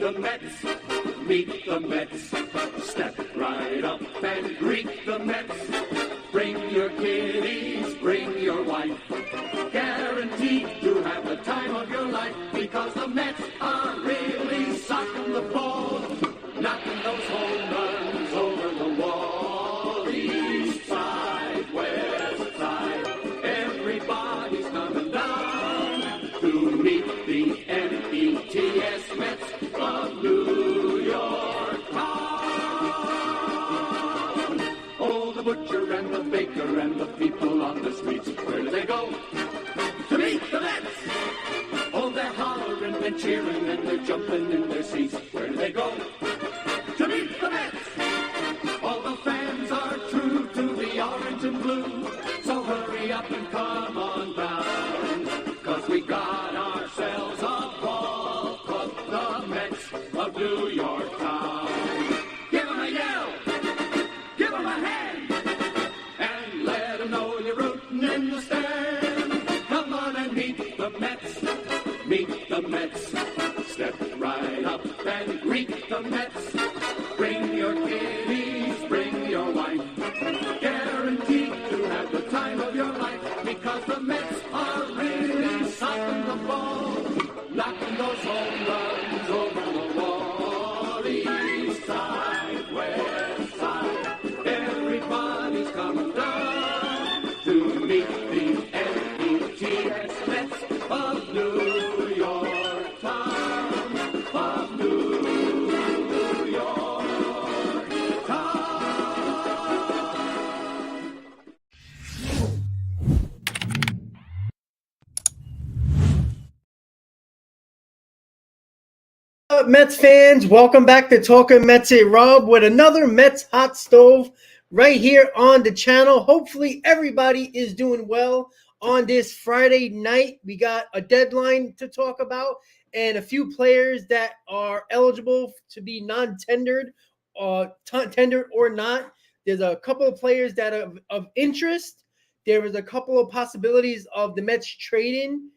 the Mets, meet the Mets. Step right up and greet the Mets. Bring your kiddies, bring your wife. Guaranteed to have the time of your life, because the Mets are really socking the ball, knocking those home runs over the wall. East side, west side, everybody's coming down to meet the METS Mets of New York town. Oh, the butcher and the baker and the people on the streets, where do they go? To meet the Mets! Oh, they're hollering and cheering and they're jumping in their seats. Where do they go? To meet the Mets! All the fans are true to the orange and blue, so hurry up and come on down, 'cause we got ourselves a ball club, the Mets of New York town. Give 'em a yell, give 'em a hand, and let 'em know you're rooting in the stand. Come on and meet the Mets, meet the Mets. Step right up and greet the Mets. Bring your kiddies, bring your wife. Guaranteed to have the time of your life, because the Mets are really socking the ball, knocking those home runs over the wall. East side, west side, everybody's coming down to meet the METS Mets of New York town, of New York town. Mets fans, welcome back to Talking Mets. Rob with another Mets hot stove right here on the channel. Hopefully everybody is doing well on this Friday night. We got a deadline to talk about and a few players that are eligible to be non-tendered, tendered or not. There's a couple of players that are of interest. There is a couple of possibilities of the Mets trading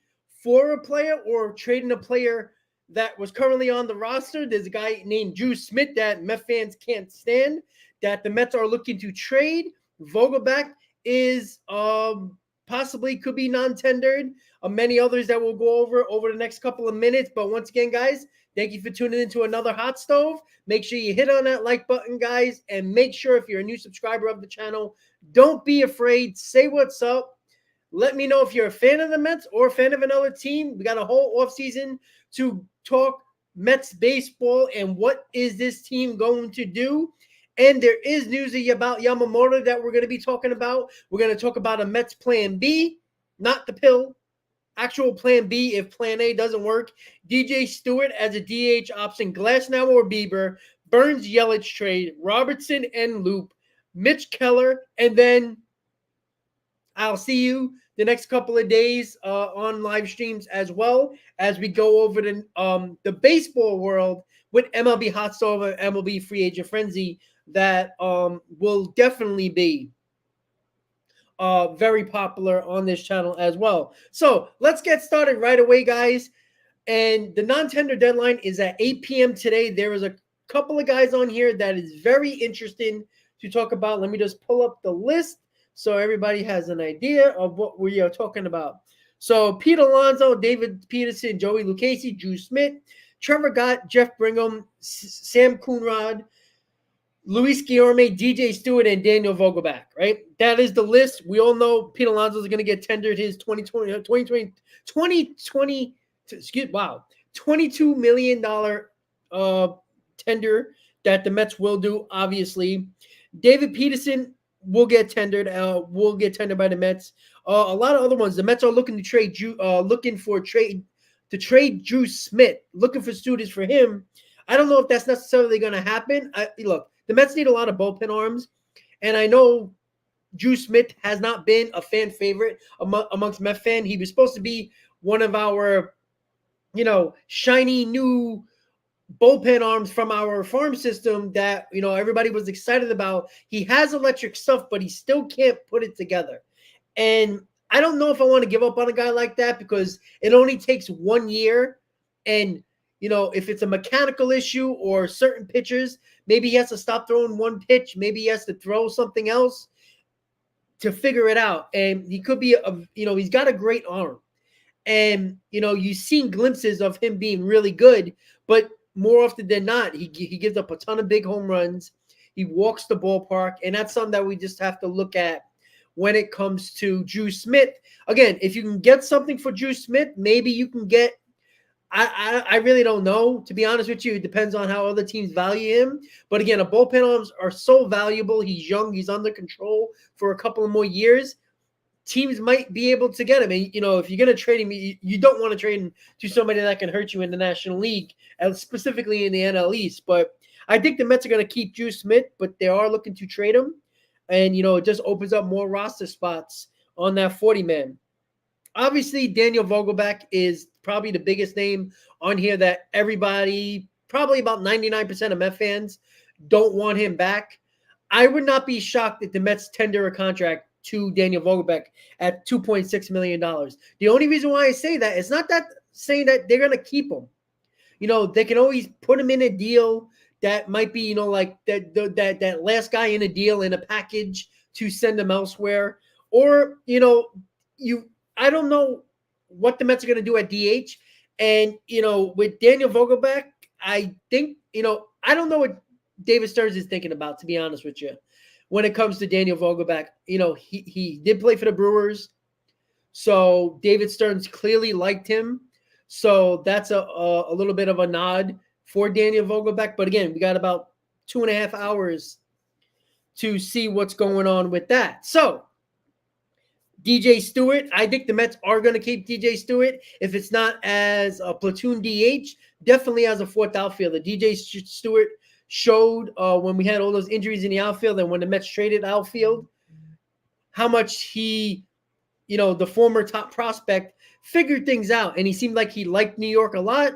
for a player or trading a player that was currently on the roster. There's a guy named Drew Smith that Met fans can't stand, that the Mets are looking to trade. Vogelback is possibly could be non-tendered. Many others that we'll go over the next couple of minutes. But once again, guys, thank you for tuning into another Hot Stove. Make sure you hit on that like button, guys, and make sure if you're a new subscriber of the channel, don't be afraid. Say what's up. Let me know if you're a fan of the Mets or a fan of another team. We got a whole offseason to talk Mets baseball and what is this team going to do. And there is news about Yamamoto that we're going to be talking about. We're going to talk about a Mets plan B, not the pill, actual plan B if plan A doesn't work. DJ Stewart as a DH option, Glasnow or Bieber, Burns Yelich trade, Robertson and Loop, Mitch Keller, and then I'll see you the next couple of days on live streams as well as we go over the baseball world with MLB Hot Stove and MLB Free Agent Frenzy that will definitely be very popular on this channel as well. So let's get started right away, guys. And the non-tender deadline is at 8 p.m. today. There is a couple of guys on here that is very interesting to talk about. Let me just pull up the list so everybody has an idea of what we are talking about. So Pete Alonso, David Peterson, Joey Lucchesi, Drew Smith, Trevor Gott, Jeff Brigham, Sam Coonrod, Luis Guillorme, DJ Stewart, and Daniel Vogelback, right? That is the list. We all know Pete Alonso is going to get tendered his $22 million tender that the Mets will do, obviously. David Peterson will get tendered by the Mets. A lot of other ones. The Mets are looking to trade Drew Smith, looking for students for him. I don't know if that's necessarily going to happen. Look, the Mets need a lot of bullpen arms, and I know Drew Smith has not been a fan favorite amongst Met fans. He was supposed to be one of our, shiny new bullpen arms from our farm system that, everybody was excited about. He has electric stuff, but he still can't put it together. And I don't know if I want to give up on a guy like that because it only takes 1 year. And if it's a mechanical issue or certain pitchers, maybe he has to stop throwing one pitch. Maybe he has to throw something else to figure it out. And he could be, he's got a great arm. And, you've seen glimpses of him being really good, but more often than not, he gives up a ton of big home runs. He walks the ballpark, and that's something that we just have to look at when it comes to Drew Smith. Again, if you can get something for Drew Smith, maybe you can get I really don't know, to be honest with you. It depends on how other teams value him. But again, bullpen arms are so valuable. He's young. He's under control for a couple of more years. Teams might be able to get him. And, if you're going to trade him, you don't want to trade him to somebody that can hurt you in the National League, and specifically in the NL East. But I think the Mets are going to keep Drew Smith, but they are looking to trade him. And, it just opens up more roster spots on that 40-man. Obviously, Daniel Vogelbach is probably the biggest name on here that everybody, probably about 99% of Met fans, don't want him back. I would not be shocked if the Mets tender a contract to Daniel Vogelbach at $2.6 million. The only reason why I say that is not that saying that they're going to keep him. They can always put him in a deal that might be, like that last guy in a deal in a package to send him elsewhere. Or, I don't know what the Mets are going to do at DH. And, with Daniel Vogelbach, I think, I don't know what David Stearns is thinking about, to be honest with you, when it comes to Daniel Vogelbach. He did play for the Brewers. So David Stearns clearly liked him. So that's a little bit of a nod for Daniel Vogelbach. But again, we got about 2.5 hours to see what's going on with that. So DJ Stewart, I think the Mets are going to keep DJ Stewart. If it's not as a platoon DH, definitely as a fourth outfielder. DJ Stewart showed when we had all those injuries in the outfield and when the Mets traded outfield, how much he, the former top prospect, figured things out. And he seemed like he liked New York a lot.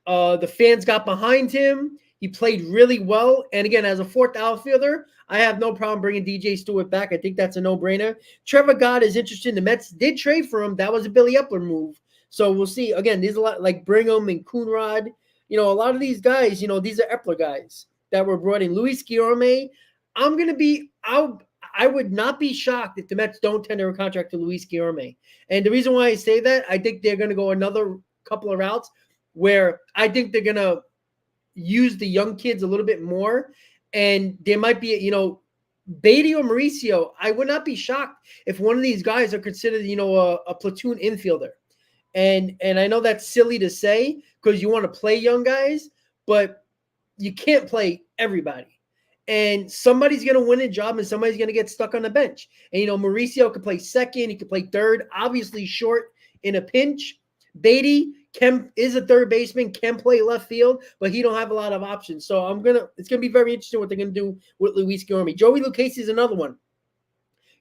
The fans got behind him. He played really well. And again, as a fourth outfielder, I have no problem bringing DJ Stewart back. I think that's a no-brainer. Trevor Gott is interested. The Mets did trade for him. That was a Billy Epler move. So we'll see. Again, there's a lot like Brigham and Coonrod. A lot of these guys, these are Epler guys that were brought in. Luis Guillorme, I would not be shocked if the Mets don't tender a contract to Luis Guillorme. And the reason why I say that, I think they're going to go another couple of routes where I think they're going to use the young kids a little bit more. And there might be, Beatty or Mauricio. I would not be shocked if one of these guys are considered, a platoon infielder. And I know that's silly to say because you want to play young guys, but you can't play everybody. And somebody's going to win a job and somebody's going to get stuck on the bench. And, Mauricio could play second. He could play third, obviously short in a pinch. Beatty is a third baseman, can play left field, but he don't have a lot of options. So it's going to be very interesting what they're going to do with Luis Guillorme. Joey Lucchesi is another one.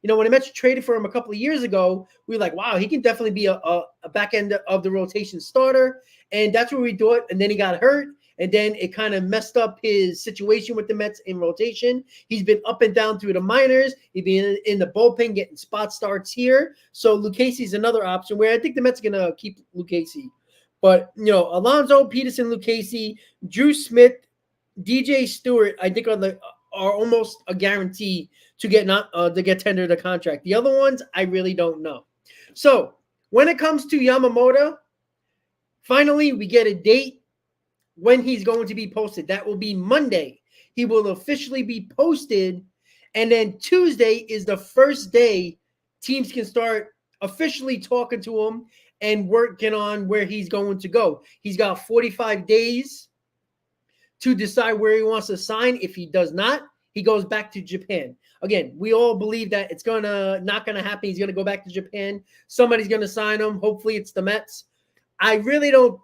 When the Mets traded for him a couple of years ago, we were like, wow, he can definitely be a back end of the rotation starter. And that's what we thought. And then he got hurt. And then it kind of messed up his situation with the Mets in rotation. He's been up and down through the minors. He's been in the bullpen getting spot starts here. So Lucchesi is another option where I think the Mets are going to keep Lucchesi. But, Alonso, Peterson, Lucchesi, Drew Smith, DJ Stewart, I think are almost a guarantee to get tendered a contract. The other ones, I really don't know. So when it comes to Yamamoto, finally we get a date when he's going to be posted. That will be Monday. He will officially be posted. And then Tuesday is the first day teams can start officially talking to him and working on where he's going to go. He's got 45 days to decide where he wants to sign. If he does not, he goes back to Japan. Again, we all believe that it's not gonna happen. He's gonna go back to Japan. Somebody's gonna sign him. Hopefully, it's the Mets. I really don't.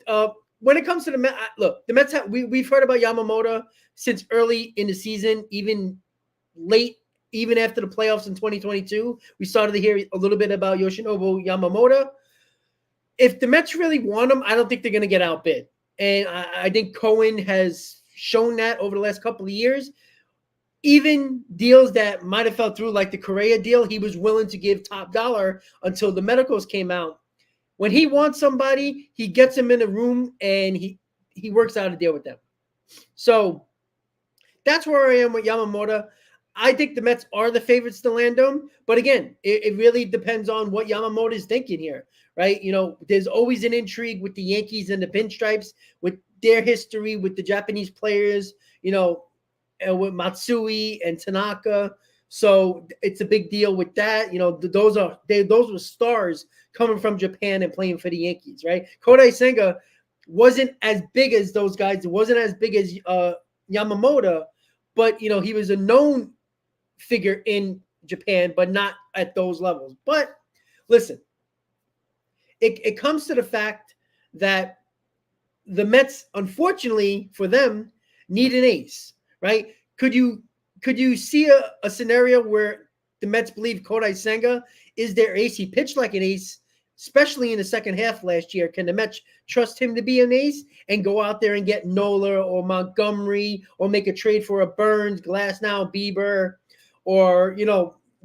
When it comes to the Mets, look, the Mets we've heard about Yamamoto since early in the season, even late, even after the playoffs in 2022. We started to hear a little bit about Yoshinobu Yamamoto. If the Mets really want him, I don't think they're going to get outbid. And I think Cohen has shown that over the last couple of years. Even deals that might have fell through, like the Correa deal, he was willing to give top dollar until the medicals came out. When he wants somebody, he gets him in a room and he works out a deal with them. So that's where I am with Yamamoto. I think the Mets are the favorites to land him. But again, it really depends on what Yamamoto is thinking here, right? There's always an intrigue with the Yankees and the Pinstripes, with their history with the Japanese players, with Matsui and Tanaka. So it's a big deal with that. Those were stars coming from Japan and playing for the Yankees, right? Kodai Senga wasn't as big as those guys. It wasn't as big as Yamamoto, but he was a known figure in Japan, but not at those levels. But listen, it comes to the fact that the Mets, unfortunately for them, need an ace, right? Could you see a scenario where the Mets believe Kodai Senga is their ace? He pitched like an ace, especially in the second half last year. Can the Mets trust him to be an ace and go out there and get Nola or Montgomery or make a trade for a Burns, Glasnow, Bieber, or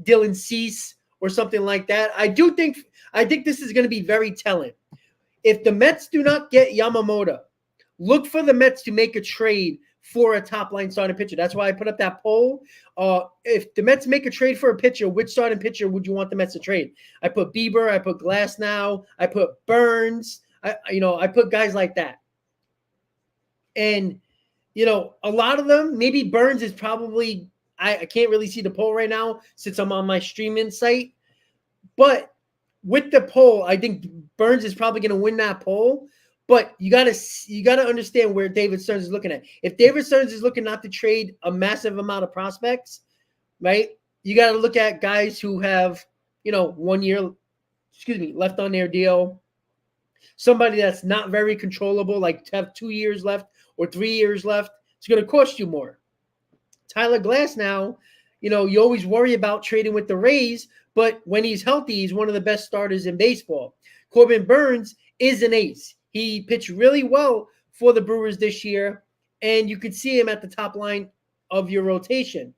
Dylan Cease or something like that? I think this is going to be very telling. If the Mets do not get Yamamoto, look for the Mets to make a trade for a top-line starting pitcher. That's why I put up that poll. If the Mets make a trade for a pitcher, which starting pitcher would you want the Mets to trade? I put Bieber, I put Glasnow, I put Burns, I put guys like that. And, a lot of them, maybe Burns is probably, I can't really see the poll right now since I'm on my streaming site. But with the poll, I think Burns is probably going to win that poll. But you gotta understand where David Stearns is looking at. If David Stearns is looking not to trade a massive amount of prospects, right? You got to look at guys who have 1 year, left on their deal. Somebody that's not very controllable, like to have 2 years left or 3 years left, it's going to cost you more. Tyler Glasnow, you always worry about trading with the Rays, but when he's healthy, he's one of the best starters in baseball. Corbin Burns is an ace. He pitched really well for the Brewers this year, and you could see him at the top line of your rotation.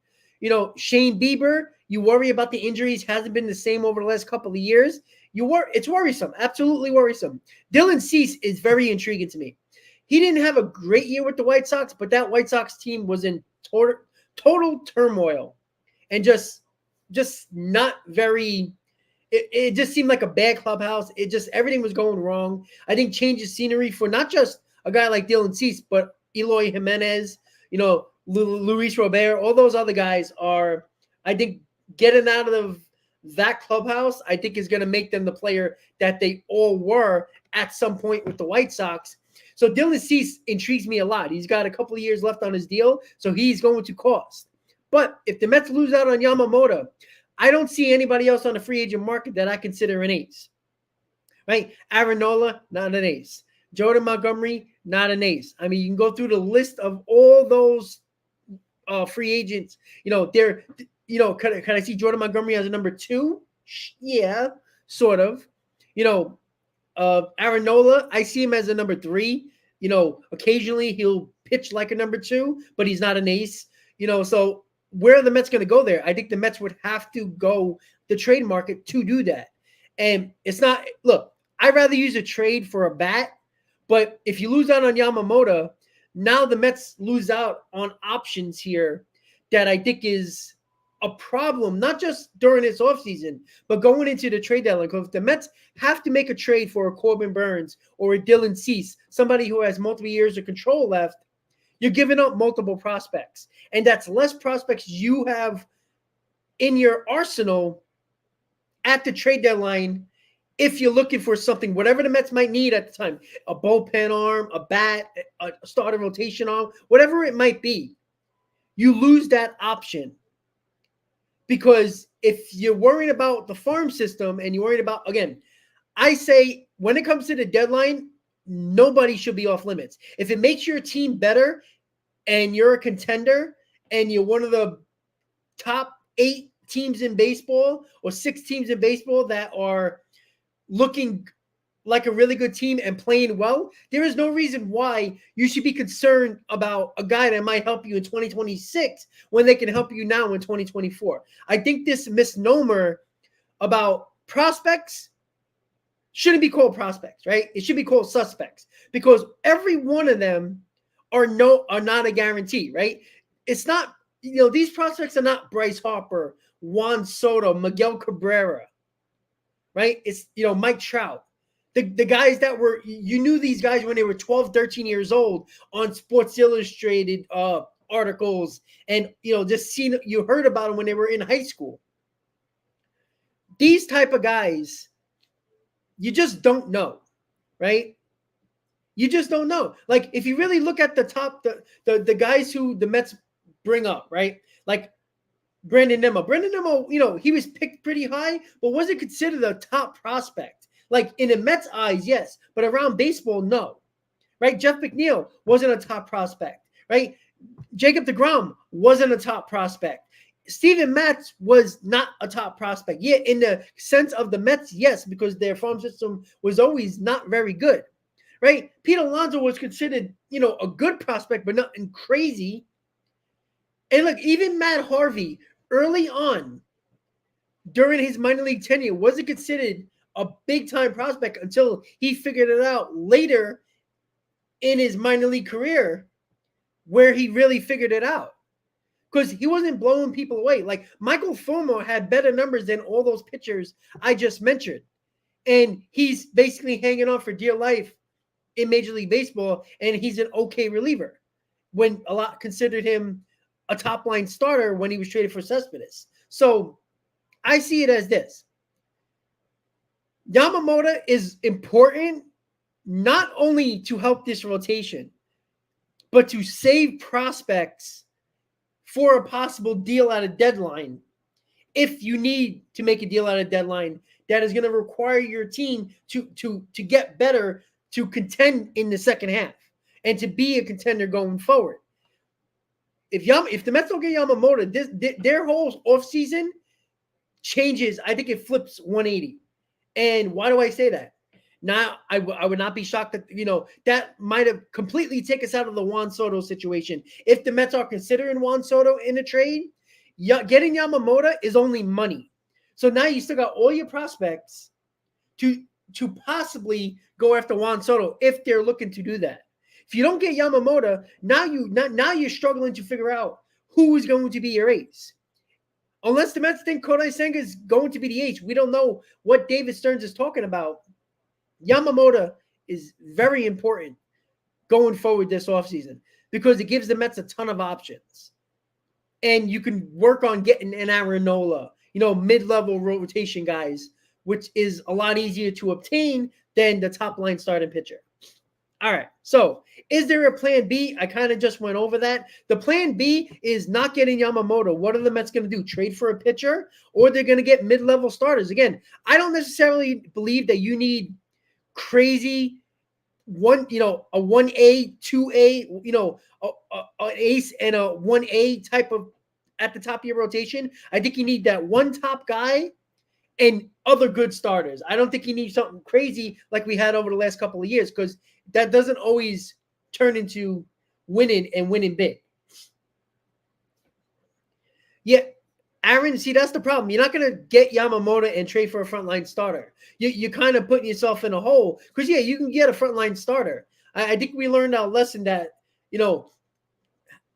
Shane Bieber, you worry about the injuries, hasn't been the same over the last couple of years. It's worrisome, absolutely worrisome. Dylan Cease is very intriguing to me. He didn't have a great year with the White Sox, but that White Sox team was in total turmoil and just not very. It just seemed like a bad clubhouse. Everything was going wrong. I think change of scenery for not just a guy like Dylan Cease, but Eloy Jimenez, Luis Robert, all those other guys are, I think, getting out of that clubhouse, I think is going to make them the player that they all were at some point with the White Sox. So Dylan Cease intrigues me a lot. He's got a couple of years left on his deal, so he's going to cost. But if the Mets lose out on Yamamoto, I don't see anybody else on the free agent market that I consider an ace, right? Aaron Nola, not an ace. Jordan Montgomery, not an ace. I mean, you can go through the list of all those free agents. Can I see Jordan Montgomery as a number 2? Yeah, sort of. Aaron Nola, I see him as a number 3. Occasionally he'll pitch like a number 2, but he's not an ace. So where are the Mets going to go there? I think the Mets would have to go the trade market to do that. And it's not – look, I'd rather use a trade for a bat, but if you lose out on Yamamoto, now the Mets lose out on options here that I think is a problem, not just during this offseason, but going into the trade deadline. Because if the Mets have to make a trade for a Corbin Burns or a Dylan Cease, somebody who has multiple years of control left, you're giving up multiple prospects. And that's less prospects you have in your arsenal at the trade deadline if you're looking for something, whatever the Mets might need at the time, a bullpen arm, a bat, a starting rotation arm, whatever it might be, you lose that option. Because if you're worried about the farm system and you're worried about, again, I say when it comes to the deadline, nobody should be off limits. If it makes your team better and you're a contender and you're one of the top 8 teams in baseball or 6 teams in baseball that are looking like a really good team and playing well, there is no reason why you should be concerned about a guy that might help you in 2026 when they can help you now in 2024. I think this misnomer about prospects shouldn't be called prospects, right? It should be called suspects because every one of them are not a guarantee, right? It's not, these prospects are not Bryce Harper, Juan Soto, Miguel Cabrera, right? It's, Mike Trout. The guys that were, you knew these guys when they were 12, 13 years old on Sports Illustrated articles, and, you heard about them when they were in high school. These type of guys, you just don't know, right? You just don't know. Like, if you really look at the top, the guys who the Mets bring up, right? Like Brandon Nimmo. Brandon Nimmo, he was picked pretty high, but wasn't considered a top prospect. Like, in the Mets' eyes, yes, but around baseball, no. Right? Jeff McNeil wasn't a top prospect, right? Jacob deGrom wasn't a top prospect. Steven Matz was not a top prospect. Yeah, in the sense of the Mets, yes, because their farm system was always not very good. Right? Pete Alonso was considered, a good prospect, but nothing crazy. And look, even Matt Harvey, early on, during his minor league tenure, wasn't considered a big-time prospect until he figured it out later in his minor league career, where he really figured it out. Because he wasn't blowing people away. Like, Michael Fulmer had better numbers than all those pitchers I just mentioned. And he's basically hanging on for dear life in Major League Baseball, and he's an okay reliever when a lot considered him a top-line starter when he was traded for Cespedes. So I see it as this. Yamamoto is important not only to help this rotation, but to save prospects for a possible deal at a deadline. If you need to make a deal at a deadline that is going to require your team to get better, to contend in the second half, and to be a contender going forward. If the Mets don't get Yamamoto, their whole offseason changes. I think it flips 180. And why do I say that? Now, I would not be shocked that, that might have completely taken us out of the Juan Soto situation. If the Mets are considering Juan Soto in a trade, getting Yamamoto is only money. So now you still got all your prospects to possibly go after Juan Soto if they're looking to do that. If you don't get Yamamoto, now you're struggling to figure out who is going to be your ace. Unless the Mets think Kodai Senga is going to be the ace. We don't know what David Stearns is talking about. Yamamoto is very important going forward this offseason because it gives the Mets a ton of options. And you can work on getting an Aaron Nola, mid-level rotation guys, which is a lot easier to obtain than the top-line starting pitcher. All right, so is there a plan B? I kind of just went over that. The plan B is not getting Yamamoto. What are the Mets going to do? Trade for a pitcher? Or they're going to get mid-level starters? Again, I don't necessarily believe that you need crazy a 1A, 2A, an ace and a 1A type of at the top of your rotation. I think you need that one top guy and other good starters. I don't think you need something crazy like we had over the last couple of years because that doesn't always turn into winning and winning big. Yeah, Aaron, see, that's the problem. You're not going to get Yamamoto and trade for a frontline starter. You're kind of putting yourself in a hole because, yeah, you can get a frontline starter. I think we learned our lesson that,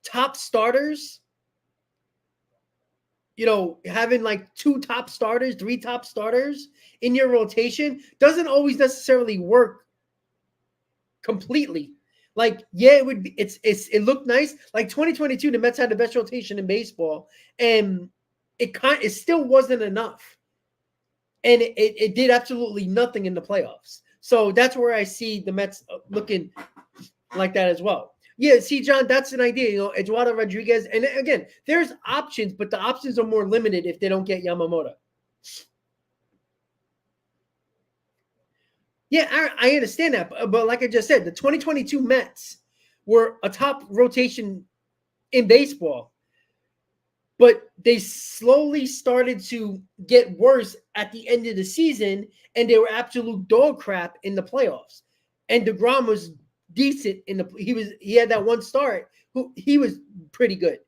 top starters, having like 2 top starters, 3 top starters in your rotation doesn't always necessarily work completely. Like, yeah, it would be, it looked nice. Like 2022, the Mets had the best rotation in baseball, and it still wasn't enough. And it did absolutely nothing in the playoffs. So that's where I see the Mets looking like that as well. Yeah, see, John, that's an idea. Eduardo Rodriguez. And again, there's options, but the options are more limited if they don't get Yamamoto. Yeah, I understand that. But like I just said, the 2022 Mets were a top rotation in baseball. But they slowly started to get worse at the end of the season, and they were absolute dog crap in the playoffs. And DeGrom was decent he had that one start. He was pretty good.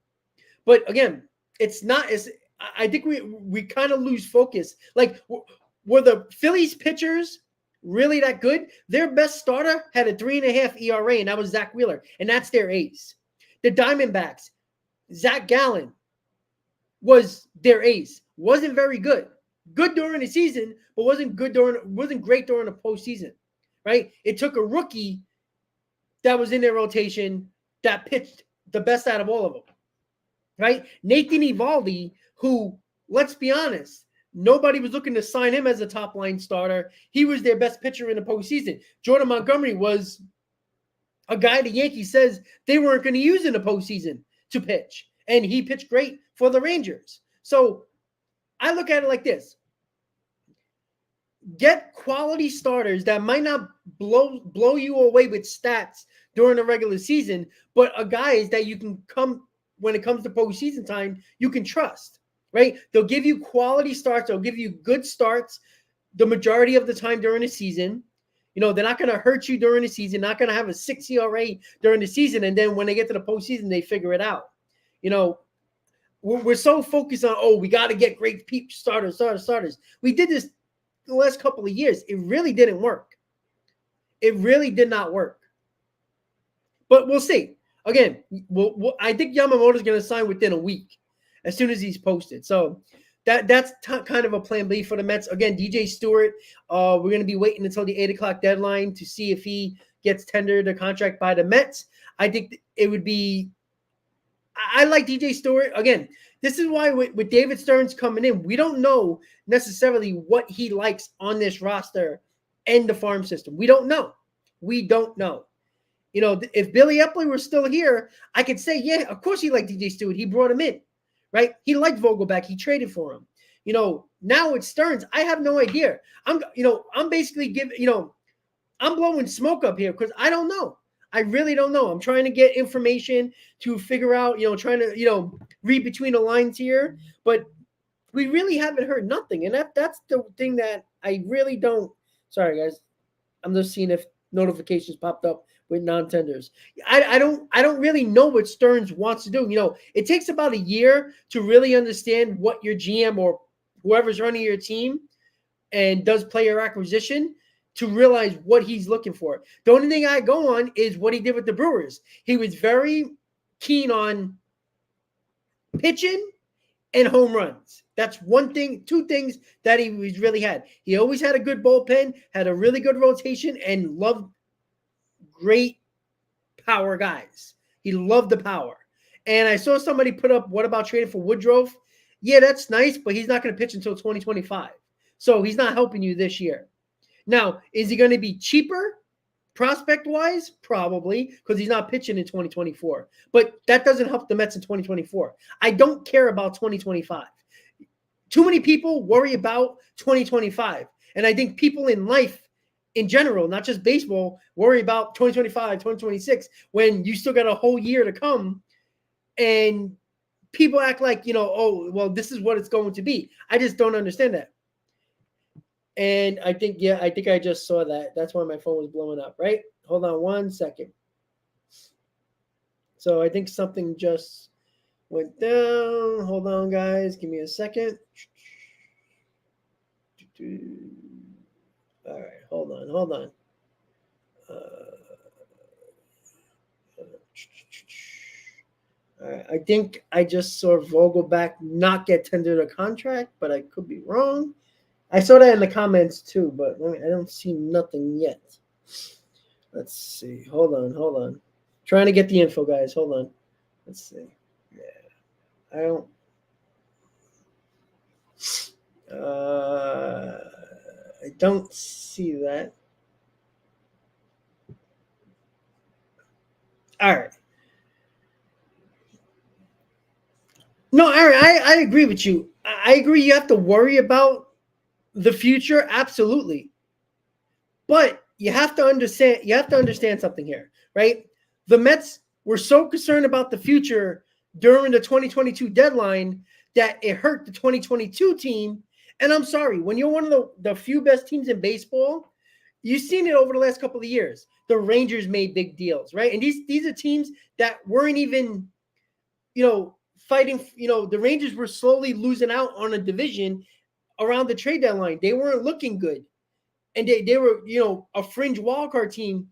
But again, it's not as I think we kind of lose focus. Like, were the Phillies pitchers really that good. Their best starter had a 3.5 ERA, and that was Zach Wheeler, and that's their ace. The Diamondbacks, Zach Gallen was their ace. Wasn't very good. Good during the season, but wasn't great during the postseason. Right? It took a rookie that was in their rotation that pitched the best out of all of them. Right? Nathan Eovaldi, who, let's be honest, nobody was looking to sign him as a top line starter. He was their best pitcher in the postseason. Jordan Montgomery was a guy the Yankees says they weren't going to use in the postseason to pitch. And he pitched great for the Rangers. So I look at it like this. Get quality starters that might not blow you away with stats during the regular season, but a guys that you can come when it comes to postseason time, you can trust, right? They'll give you quality starts. They'll give you good starts the majority of the time during the season. You know, they're not going to hurt you during the season, not going to have a 6 ERA during the season. And then when they get to the postseason, they figure it out. You know, we're so focused on, we got to get great starters. We did this the last couple of years. It really didn't work. It really did not work. But we'll see. Again, I think Yamamoto's going to sign within a week as soon as he's posted. So that's kind of a plan B for the Mets. Again, DJ Stewart, we're going to be waiting until the 8 o'clock deadline to see if he gets tendered a contract by the Mets. I think it would be – I like DJ Stewart. Again, this is why with David Stearns coming in, we don't know necessarily what he likes on this roster and the farm system. We don't know. You know, if Billy Epler were still here, I could say, yeah, of course he liked DJ Stewart. He brought him in, right? He liked Vogelback. He traded for him. You know, now it's Stearns. I have no idea. I'm basically I'm blowing smoke up here because I don't know. I really don't know. I'm trying to get information to figure out, trying to, read between the lines here. But we really haven't heard nothing. And that's the thing that I really don't. Sorry, guys. I'm just seeing if notifications popped up with non-tenders. I don't really know what Stearns wants to do. It takes about a year to really understand what your GM or whoever's running your team and does player acquisition to realize what he's looking for. The only thing I go on is what he did with the Brewers. He was very keen on pitching and home runs. That's two things that he really had. He always had a good bullpen, had a really good rotation, and loved great power guys. He loved the power. And I saw somebody put up, what about trading for Woodruff? Yeah, that's nice, but he's not going to pitch until 2025. So he's not helping you this year. Now, is he going to be cheaper prospect-wise? Probably, because he's not pitching in 2024. But that doesn't help the Mets in 2024. I don't care about 2025. Too many people worry about 2025. And I think people in life in general, not just baseball, worry about 2025, 2026, when you still got a whole year to come. And people act like, this is what it's going to be. I just don't understand that. And I think I just saw that. That's why my phone was blowing up, right? Hold on 1 second. So I think something just went down. Hold on, guys. Give me a second. All right, hold on. All right, I think I just saw Vogelback not get tendered a contract, but I could be wrong. I saw that in the comments too, but I don't see nothing yet. Let's see. Hold on. Trying to get the info, guys. Hold on. Let's see. Yeah. I don't see that. All right. No, Aaron, I agree with you. I agree you have to worry about the future, absolutely. But you have to understand something here, right? The Mets were so concerned about the future during the 2022 deadline that it hurt the 2022 team. And I'm sorry, when you're one of the few best teams in baseball, you've seen it over the last couple of years. The Rangers made big deals, right? And these are teams that weren't even, fighting. The Rangers were slowly losing out on a division around the trade deadline. They weren't looking good. and they were, a fringe wildcard team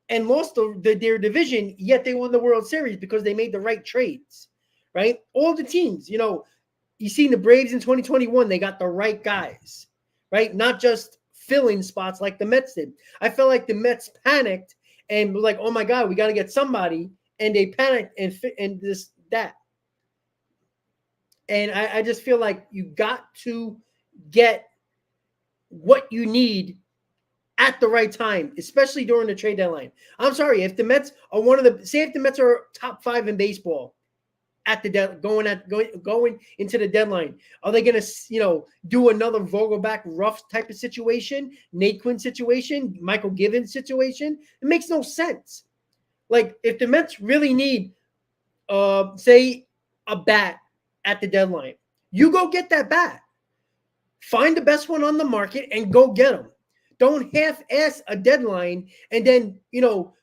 and lost their division, yet they won the World Series because they made the right trades, right? All the teams, you seen the Braves in 2021, they got the right guys, right? Not just fill-in spots like the Mets did. I felt like the Mets panicked and were like, oh my God, we got to get somebody. And they panicked and that. And I just feel like you got to get what you need at the right time, especially during the trade deadline. I'm sorry, if the Mets are if the Mets are top 5 in baseball at the going into the deadline, are they going to do another Vogelback Ruff type of situation, Nate Quinn situation, Michael Givens situation? It makes no sense. Like if the Mets really need, say, a bat at the deadline, you go get that bat. Find the best one on the market and go get them. Don't half-ass a deadline and then,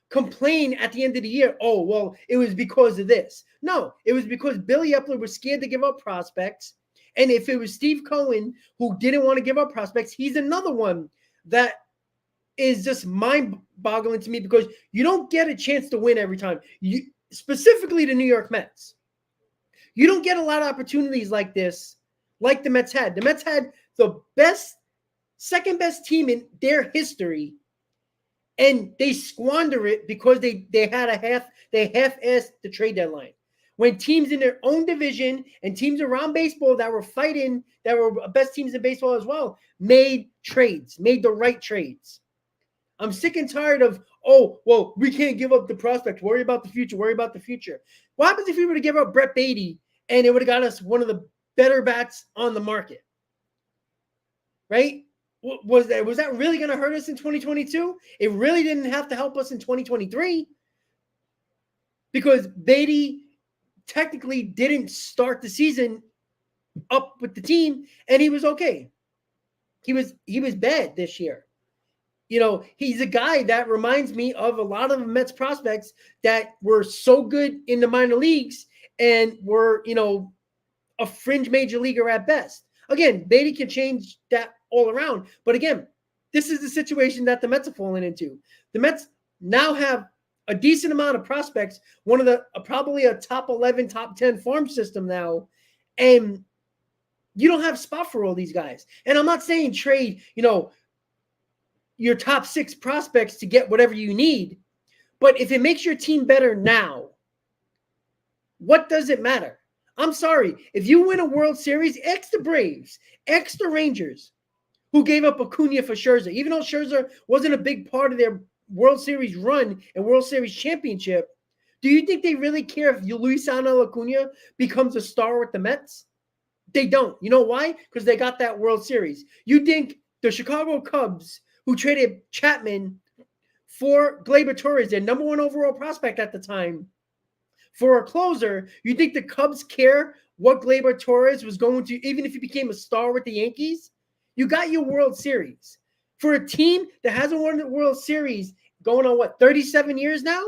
complain at the end of the year, oh, well, it was because of this. No, it was because Billy Epler was scared to give up prospects. And if it was Steve Cohen who didn't want to give up prospects, he's another one that is just mind-boggling to me because you don't get a chance to win every time. Specifically the New York Mets. You don't get a lot of opportunities like this, like the Mets had. The Mets had the second best team in their history, and they squander it because they half-assed the trade deadline. When teams in their own division and teams around baseball that were fighting, that were best teams in baseball as well, made the right trades. I'm sick and tired of, oh, well, we can't give up the prospect. Worry about the future. What happens if we were to give up Brett Beatty and it would have got us one of the better bats on the market? Right? Was that really going to hurt us in 2022? It really didn't have to help us in 2023 because Beatty technically didn't start the season up with the team, and he was okay. He was bad this year. He's a guy that reminds me of a lot of Mets prospects that were so good in the minor leagues and were, a fringe major leaguer at best. Again, Beatty can change that all around. But again, this is the situation that the Mets are falling into. The Mets now have a decent amount of prospects, one of the probably a top 11, top 10 farm system now. And you don't have spot for all these guys. And I'm not saying trade, your top 6 prospects to get whatever you need. But if it makes your team better now, what does it matter? I'm sorry. If you win a World Series, X the Braves, X the Rangers, who gave up Acuna for Scherzer. Even though Scherzer wasn't a big part of their World Series run and World Series championship, do you think they really care if Luisano Acuna becomes a star with the Mets? They don't. You know why? Because they got that World Series. You think the Chicago Cubs, who traded Chapman for Gleyber Torres, their number 1 overall prospect at the time, for a closer, you think the Cubs care what Gleyber Torres was going to, even if he became a star with the Yankees? You got your World Series. For a team that hasn't won the World Series going on, 37 years now?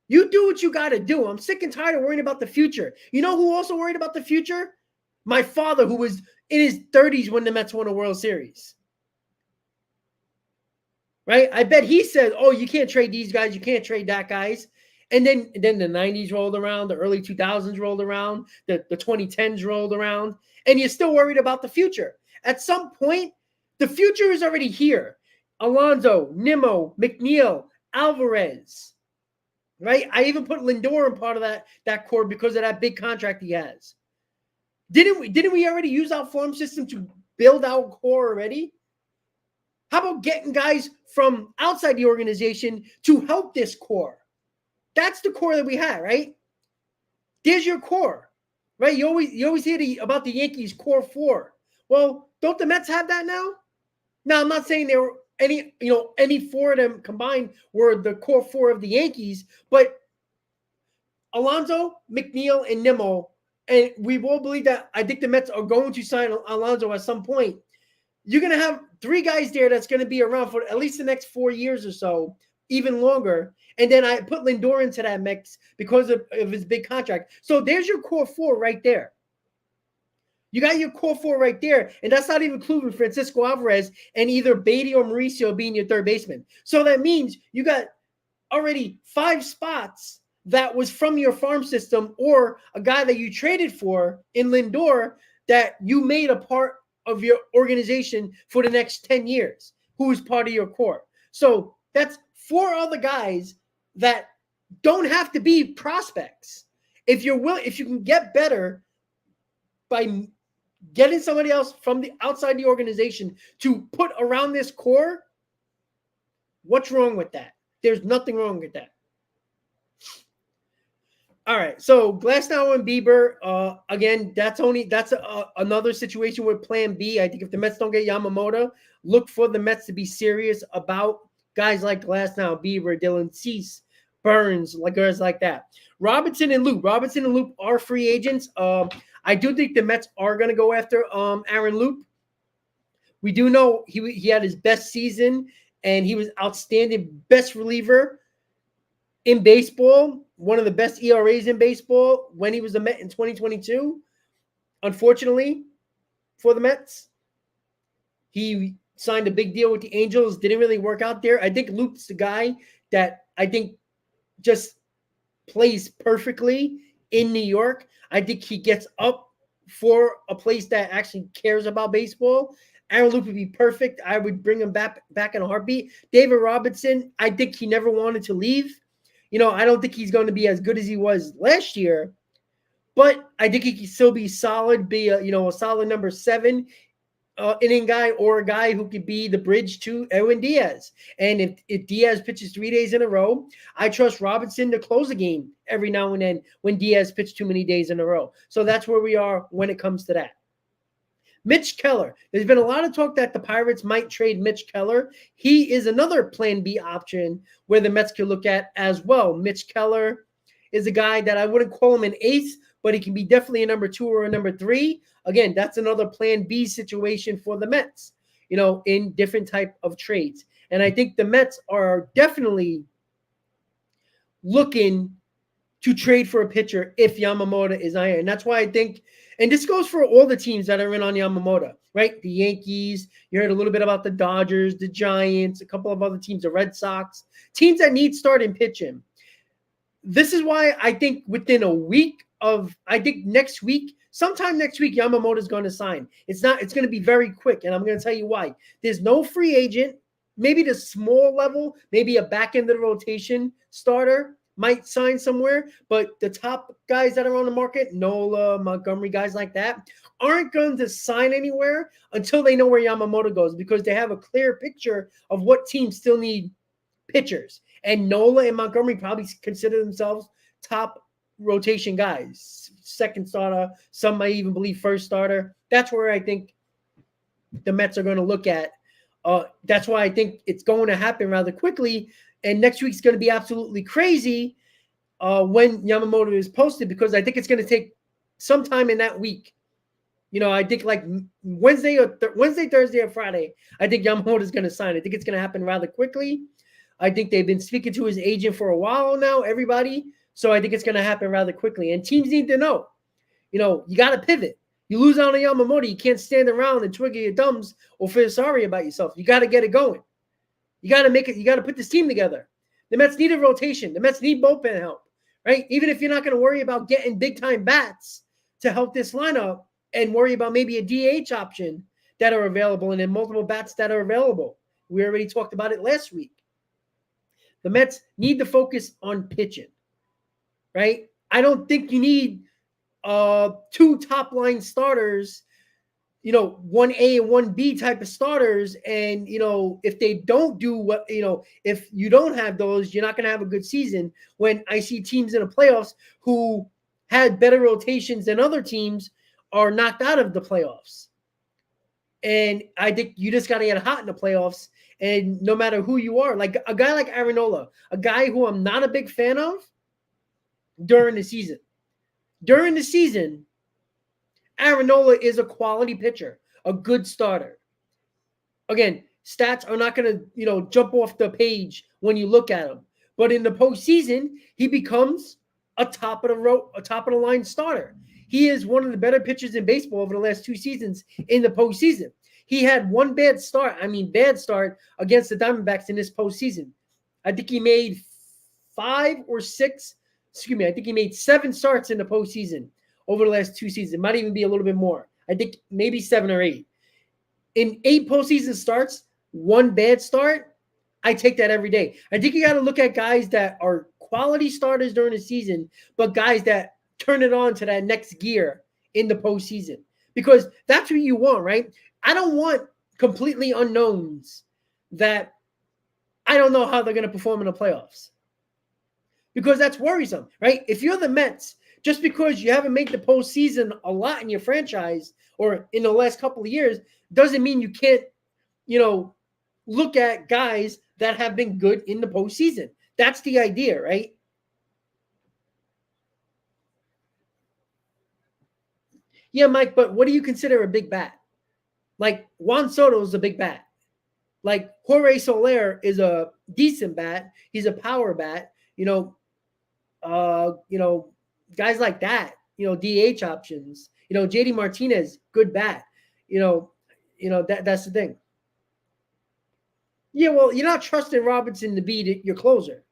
You do what you got to do. I'm sick and tired of worrying about the future. You know who also worried about the future? My father, who was in his 30s when the Mets won a World Series. Right? I bet he said, oh, you can't trade these guys. You can't trade that guys. And then the 90s rolled around, the early 2000s rolled around, the 2010s rolled around, and you're still worried about the future. At some point, the future is already here. Alonso, Nimmo, McNeil, Alvarez, right? I even put Lindor in part of that core because of that big contract he has. Didn't we already use our farm system to build our core already? How about getting guys from outside the organization to help this core? That's the core that we had, right? There's your core, right? You always hear about the Yankees core 4. Well, don't the Mets have that now? Now, I'm not saying there were any 4 of them combined were the core 4 of the Yankees, but Alonso, McNeil, and Nimmo, and we all believe that I think the Mets are going to sign Alonso at some point. You're going to have 3 guys there that's going to be around for at least the next 4 years or so, even longer. And then I put Lindor into that mix because of his big contract. So there's your core 4 right there. You got your core four right there, and that's not even including Francisco Alvarez and either Beatty or Mauricio being your third baseman. So that means you got already 5 spots that was from your farm system or a guy that you traded for in Lindor that you made a part of your organization for the next 10 years, who is part of your core. So that's 4 other guys that don't have to be prospects. If you're willing, if you can get better by getting somebody else from the outside the organization to put around this core, what's wrong with that? There's nothing wrong with that. All right, so Glasnow and Bieber, again, that's another situation with Plan B. I think if the Mets don't get Yamamoto, look for the Mets to be serious about guys like Glasnow, Bieber, Dylan Cease, Burns, like guys like that. Robinson and Loup are free agents. I do think the Mets are going to go after Aaron Loup. We do know he had his best season, and he was outstanding, best reliever in baseball, one of the best ERAs in baseball when he was a Met in 2022. Unfortunately for the Mets, he signed a big deal with the Angels. Didn't really work out there. I think Luke's the guy that I think just plays perfectly in New York. I think he gets up for a place that actually cares about baseball. Aaron Luke would be perfect. I would bring him back in a heartbeat. David Robinson, I think he never wanted to leave. I don't think he's going to be as good as he was last year, but I think he can still be solid, be a solid number 7 inning guy or a guy who could be the bridge to Edwin Diaz. And if Diaz pitches 3 days in a row, I trust Robinson to close a game every now and then when Diaz pitched too many days in a row. So that's where we are when it comes to that. Mitch Keller. There's been a lot of talk that the Pirates might trade Mitch Keller. He is another Plan B option where the Mets could look at as well. Mitch Keller is a guy that I wouldn't call him an ace, but he can be definitely a number 2 or a number 3. Again, that's another Plan B situation for the Mets, in different type of trades. And I think the Mets are definitely looking to trade for a pitcher if Yamamoto is iron. And that's why I think, and this goes for all the teams that are in on Yamamoto, right? The Yankees, you heard a little bit about the Dodgers, the Giants, a couple of other teams, the Red Sox, teams that need starting pitching. This is why I think within a week next week, sometime next week, Yamamoto is going to sign. It's going to be very quick, and I'm going to tell you why. There's no free agent. Maybe the small level, maybe a back end of the rotation starter might sign somewhere, but the top guys that are on the market, Nola, Montgomery, guys like that, aren't going to sign anywhere until they know where Yamamoto goes, because they have a clear picture of what teams still need pitchers. And Nola and Montgomery probably consider themselves top rotation guys, second starter. Some might even believe first starter. That's where I think the Mets are going to look at. That's why I think it's going to happen rather quickly. And next week's going to be absolutely crazy when Yamamoto is posted, because I think it's going to take some time in that week. I think like Wednesday, Thursday, or Friday, I think Yamamoto is going to sign. I think it's going to happen rather quickly. I think they've been speaking to his agent for a while now, everybody. So I think it's going to happen rather quickly. And teams need to know, you got to pivot. You lose out on Yamamoto, you can't stand around and twiddle your thumbs or feel sorry about yourself. You got to get it going. You got to make it. You got to put this team together. The Mets need a rotation. The Mets need bullpen help, right? Even if you're not going to worry about getting big-time bats to help this lineup and worry about maybe a DH option that are available and then multiple bats that are available. We already talked about it last week. The Mets need to focus on pitching, right? I don't think you need 2 top-line starters, 1A and 1B type of starters. And, if they don't do what, if you don't have those, you're not going to have a good season. When I see teams in the playoffs who had better rotations than other teams are knocked out of the playoffs. And I think you just got to get hot in the playoffs. And no matter who you are, like a guy like Aaron Nola, a guy who I'm not a big fan of during the season. During the season, Aaron Nola is a quality pitcher, a good starter. Again, stats are not going to, jump off the page when you look at him. But in the postseason, he becomes a top of the line starter. he is one of the better pitchers in baseball over the last 2 seasons in the postseason. He had one bad start against the Diamondbacks in this postseason. I think he made 7 starts in the postseason over the last 2 seasons. It might even be a little bit more. I think maybe 7 or 8. In 8 postseason starts, one bad start, I take that every day. I think you got to look at guys that are quality starters during the season, but guys that turn it on to that next gear in the postseason, because that's what you want, right? I don't want completely unknowns that I don't know how they're going to perform in the playoffs, because that's worrisome, right? If you're the Mets, just because you haven't made the postseason a lot in your franchise or in the last couple of years doesn't mean you can't, look at guys that have been good in the postseason. That's the idea, right? Yeah, Mike, but what do you consider a big bat? Like Juan Soto is a big bat. Like Jorge Soler is a decent bat. He's a power bat. Guys like that. DH options. JD Martinez, good bat. That's the thing. Yeah, well, you're not trusting Robinson to be your closer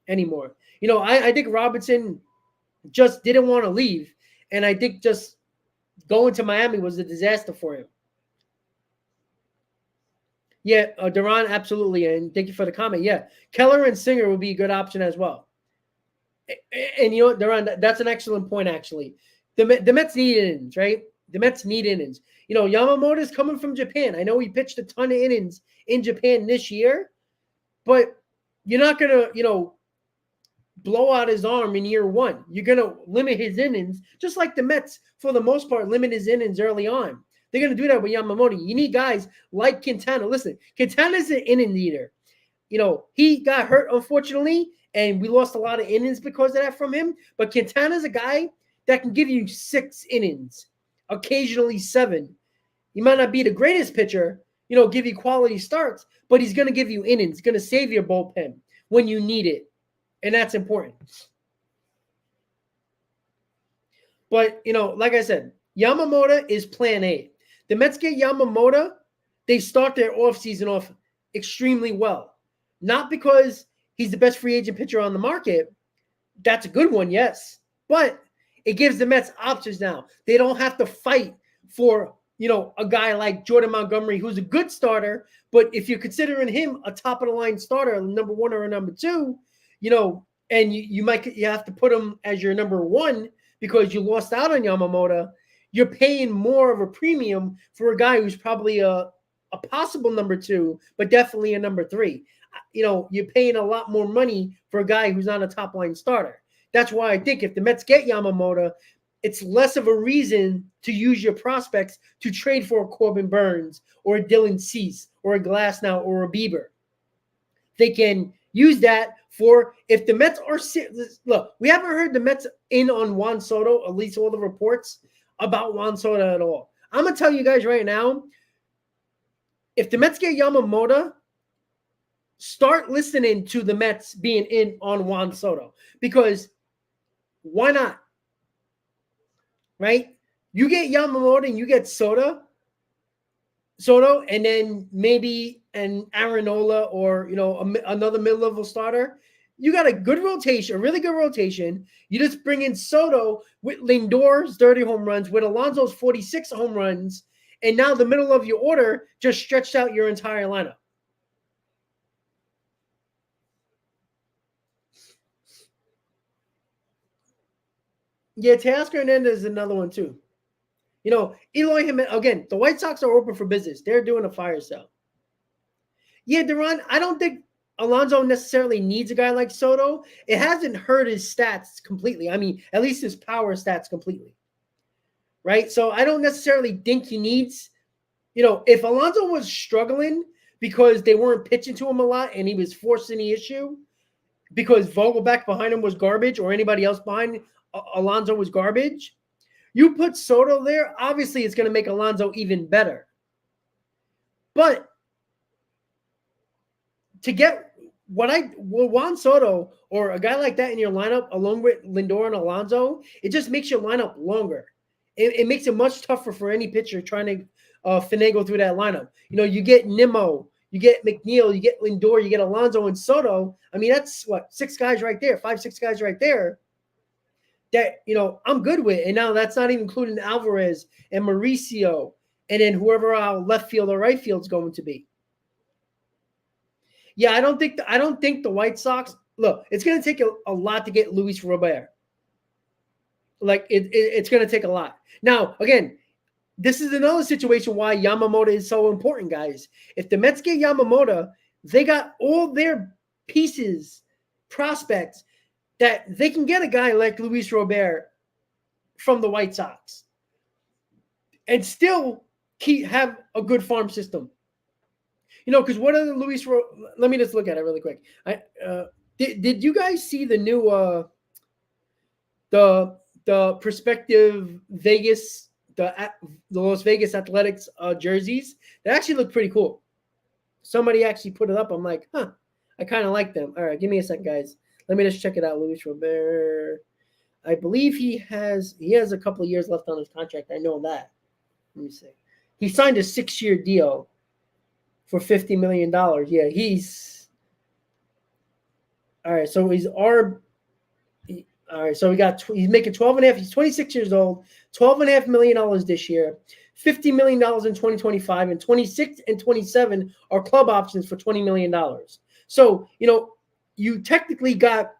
anymore. I think Robinson just didn't want to leave, and I think just going to Miami was a disaster for him. Yeah, Duran, absolutely, and thank you for the comment. Yeah, Keller and Singer would be a good option as well. And Duran, that's an excellent point, actually. The Mets need innings, right? The Mets need innings. Yamamoto is coming from Japan. I know he pitched a ton of innings in Japan this year, but you're not going to, blow out his arm in year 1. You're going to limit his innings, just like the Mets, for the most part, limit his innings early on. They're going to do that with Yamamoto. You need guys like Quintana. Listen, Quintana's an inning leader. He got hurt, unfortunately, and we lost a lot of innings because of that from him. But Quintana's a guy that can give you 6 innings, occasionally 7. He might not be the greatest pitcher, give you quality starts, but he's going to give you innings, going to save your bullpen when you need it. And that's important. But, like I said, Yamamoto is plan A. The Mets get Yamamoto, they start their offseason off extremely well. Not because he's the best free agent pitcher on the market. That's a good one, yes. But it gives the Mets options now. They don't have to fight for, a guy like Jordan Montgomery, who's a good starter. But if you're considering him a top-of-the-line starter, number 1 or a number 2, and you have to put him as your number 1 because you lost out on Yamamoto, you're paying more of a premium for a guy who's probably a possible number 2, but definitely a number 3. You're paying a lot more money for a guy who's not a top-line starter. That's why I think if the Mets get Yamamoto, it's less of a reason to use your prospects to trade for a Corbin Burns or a Dylan Cease or a Glasnow or a Bieber. They can use that for if the Mets are – look, we haven't heard the Mets in on Juan Soto, at least all the reports about Juan Soto at all. I'm going to tell you guys right now, if the Mets get Yamamoto, start listening to the Mets being in on Juan Soto, because why not? Right? You get Yamamoto and you get Soto, and then maybe an Aaron Nola or, another mid-level starter. You got a good rotation, a really good rotation. You just bring in Soto with Lindor's 30 home runs, with Alonso's 46 home runs, and now the middle of your order just stretched out your entire lineup. Yeah, Teoscar Hernandez is another one too. Eloy Jimenez, again, the White Sox are open for business. They're doing a fire sale. Yeah, Duran, I don't think Alonso necessarily needs a guy like Soto. It hasn't hurt his stats completely. I mean, at least his power stats completely. Right? So I don't necessarily think he needs, if Alonso was struggling because they weren't pitching to him a lot and he was forcing the issue because Vogelback behind him was garbage or anybody else behind Alonso was garbage, you put Soto there, obviously it's going to make Alonso even better. But to get Juan Soto or a guy like that in your lineup along with Lindor and Alonso, it just makes your lineup longer. it makes it much tougher for any pitcher trying to finagle through that lineup. You get Nimmo, you get McNeil, you get Lindor, you get Alonso and Soto. I mean, that's what, 6 guys right there, 5, 6 guys right there that, I'm good with. And now that's not even including Alvarez and Mauricio and then whoever our left field or right field is going to be. Yeah, I don't think the White Sox, look, it's going to take a lot to get Luis Robert. Like it's going to take a lot. Now, again, this is another situation why Yamamoto is so important, guys. If the Mets get Yamamoto, they got all their pieces, prospects, that they can get a guy like Luis Robert from the White Sox and still have a good farm system. Because what are the let me just look at it really quick. Did you guys see the new the prospective Vegas, the Las Vegas Athletics jerseys? They actually look pretty cool. Somebody actually put it up. I'm like, I kind of like them. All right, give me a second, guys. Let me just check it out. Luis Robert. I believe he has a couple of years left on his contract. I know that. Let me see. He signed a 6-year deal for $50 million. Yeah, he's all right. So he's all right. So he's making 12 and a half. He's 26 years old. $12.5 million this year. $50 million in 2025, and 26 and 27 are club options for $20 million. So you definitely got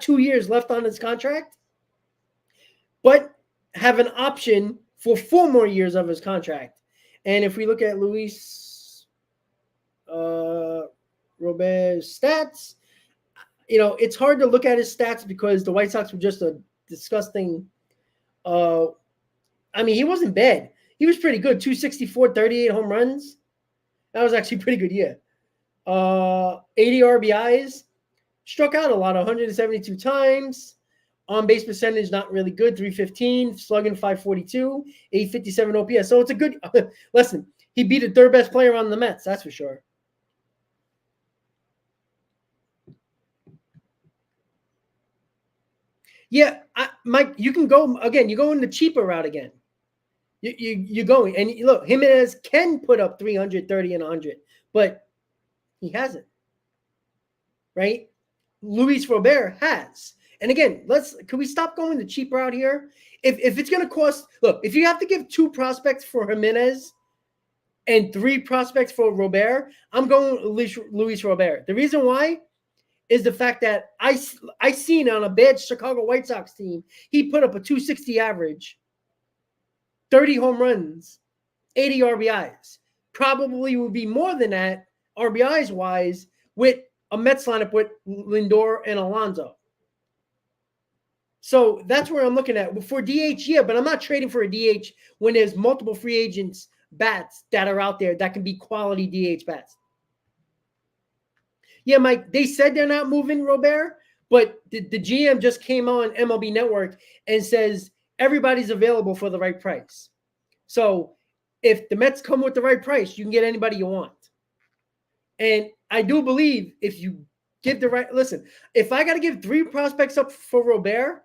2 years left on his contract, but have an option for 4 more years of his contract. And if we look at Luis Robert's stats, it's hard to look at his stats because the White Sox were just a disgusting. He wasn't bad. He was pretty good. 264, 38 home runs. That was actually pretty good year. 80 RBIs. Struck out a lot, 172 times. On-base percentage, not really good, 315. Slugging, 542. 857 OPS. So it's a good – listen, he beat the third best player on the Mets, that's for sure. Yeah, Mike, you can go – again, you go in the cheaper route again. You're going. And look, Jimenez can put up 330 and 100, but he hasn't. Right? Luis Robert has. And again, can we stop going the cheap route here? If it's going to cost, look, if you have to give 2 prospects for Jimenez and 3 prospects for Robert, I'm going Luis Robert. The reason why is the fact that I seen on a bad Chicago White Sox team, he put up a 260 average, 30 home runs, 80 RBIs. Probably would be more than that RBIs wise with a Mets lineup with Lindor and Alonso. So that's where I'm looking at. For DH, yeah, but I'm not trading for a DH when there's multiple free agents bats that are out there that can be quality DH bats. Yeah, Mike, they said they're not moving Robert, but the GM just came on MLB Network and says everybody's available for the right price. So if the Mets come with the right price, you can get anybody you want. And I do believe if you give the right – listen, if I got to give 3 prospects up for Robert,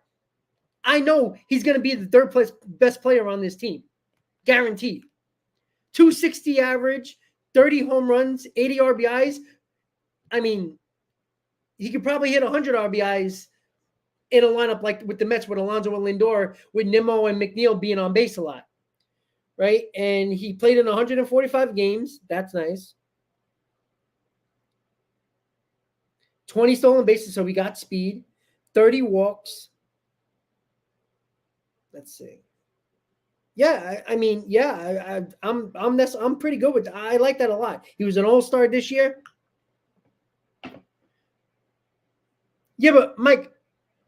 I know he's going to be the third best player on this team. Guaranteed. 260 average, 30 home runs, 80 RBIs. I mean, he could probably hit 100 RBIs in a lineup like with the Mets with Alonso and Lindor, with Nimmo and McNeil being on base a lot. Right? And he played in 145 games. That's nice. 20 stolen bases, so we got speed. 30 walks. Let's see. Yeah, I'm pretty good with that. I like that a lot. He was an all-star this year. Yeah, but Mike,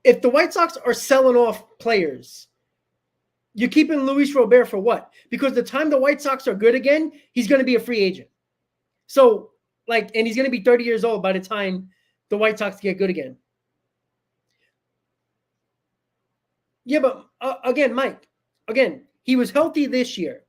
if the White Sox are selling off players, you're keeping Luis Robert for what? Because the time the White Sox are good again, he's going to be a free agent. So, and he's going to be 30 years old by the time the White Sox get good again. Yeah, but again, Mike, he was healthy this year,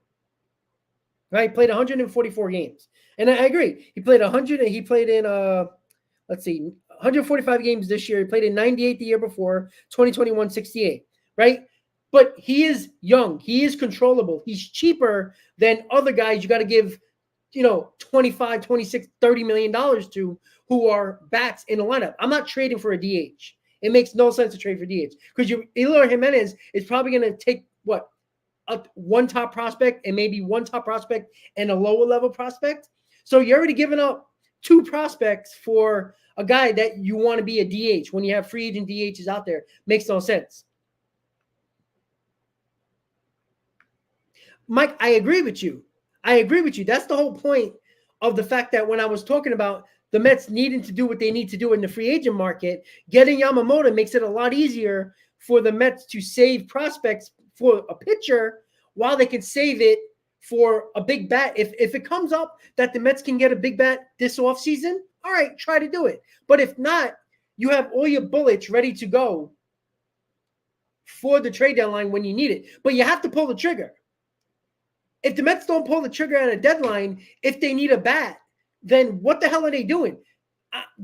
right? Played 144 games. And I agree. He played 100 and he played in, 145 games this year. He played in 98 the year before, 2021, 68, right? But he is young. He is controllable. He's cheaper than other guys you got to give, 25, 26, $30 million to, who are bats in the lineup. I'm not trading for a DH. It makes no sense to trade for DH because Eloy Jimenez is probably going to take one top prospect and maybe one top prospect and a lower level prospect. So you're already giving up two prospects for a guy that you want to be a DH when you have free agent DHs out there. Makes no sense. Mike, I agree with you. That's the whole point of the fact that when I was talking about the Mets needing to do what they need to do in the free agent market, getting Yamamoto makes it a lot easier for the Mets to save prospects for a pitcher while they can save it for a big bat. If it comes up that the Mets can get a big bat this offseason, all right, try to do it. But if not, you have all your bullets ready to go for the trade deadline when you need it. But you have to pull the trigger. If the Mets don't pull the trigger at a deadline, if they need a bat, then what the hell are they doing?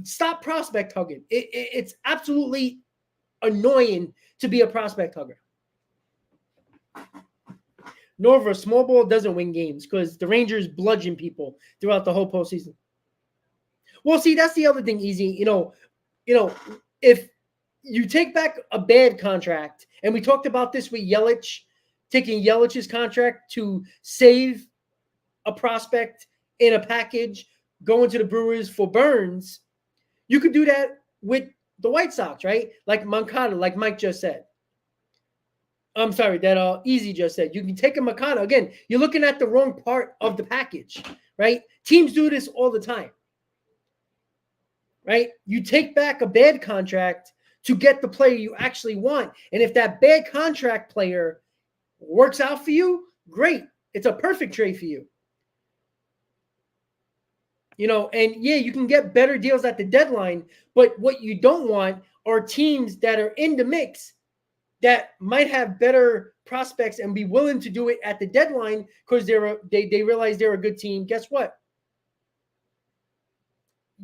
Stop prospect hugging. It's absolutely annoying to be a prospect hugger. Norva, small ball doesn't win games because the Rangers bludgeon people throughout the whole postseason. Well, see, that's the other thing, Easy. If you take back a bad contract, and we talked about this with Yelich, taking Yelich's contract to save a prospect in a package, going to the Brewers for Burns, you could do that with the White Sox, right? Like Moncada, like Mike just said. I'm sorry, that Easy just said. You can take a Moncada. Again, you're looking at the wrong part of the package, right? Teams do this all the time, right? You take back a bad contract to get the player you actually want. And if that bad contract player works out for you, great. It's a perfect trade for you. And yeah, you can get better deals at the deadline, but what you don't want are teams that are in the mix that might have better prospects and be willing to do it at the deadline because they realize they're a good team. Guess what?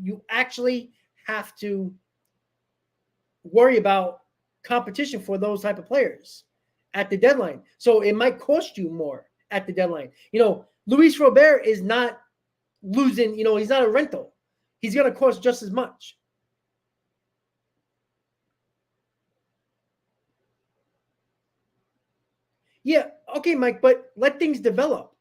You actually have to worry about competition for those type of players at the deadline. So it might cost you more at the deadline. Luis Robert is not losing, he's not a rental. He's going to cost just as much. Yeah, okay, Mike, but let things develop.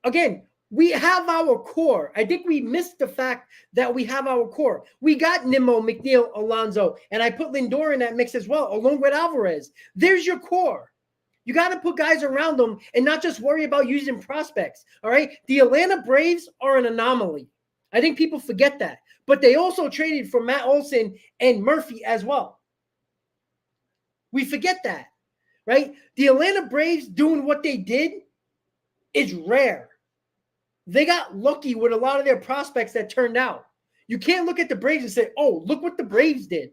Again, we have our core. I think we missed the fact that we have our core. We got Nimmo, McNeil, Alonso, and I put Lindor in that mix as well, along with Alvarez. There's your core. You got to put guys around them and not just worry about using prospects, all right? The Atlanta Braves are an anomaly. I think people forget that. But they also traded for Matt Olson and Murphy as well. We forget that, right? The Atlanta Braves doing what they did is rare. They got lucky with a lot of their prospects that turned out. You can't look at the Braves and say, oh, look what the Braves did,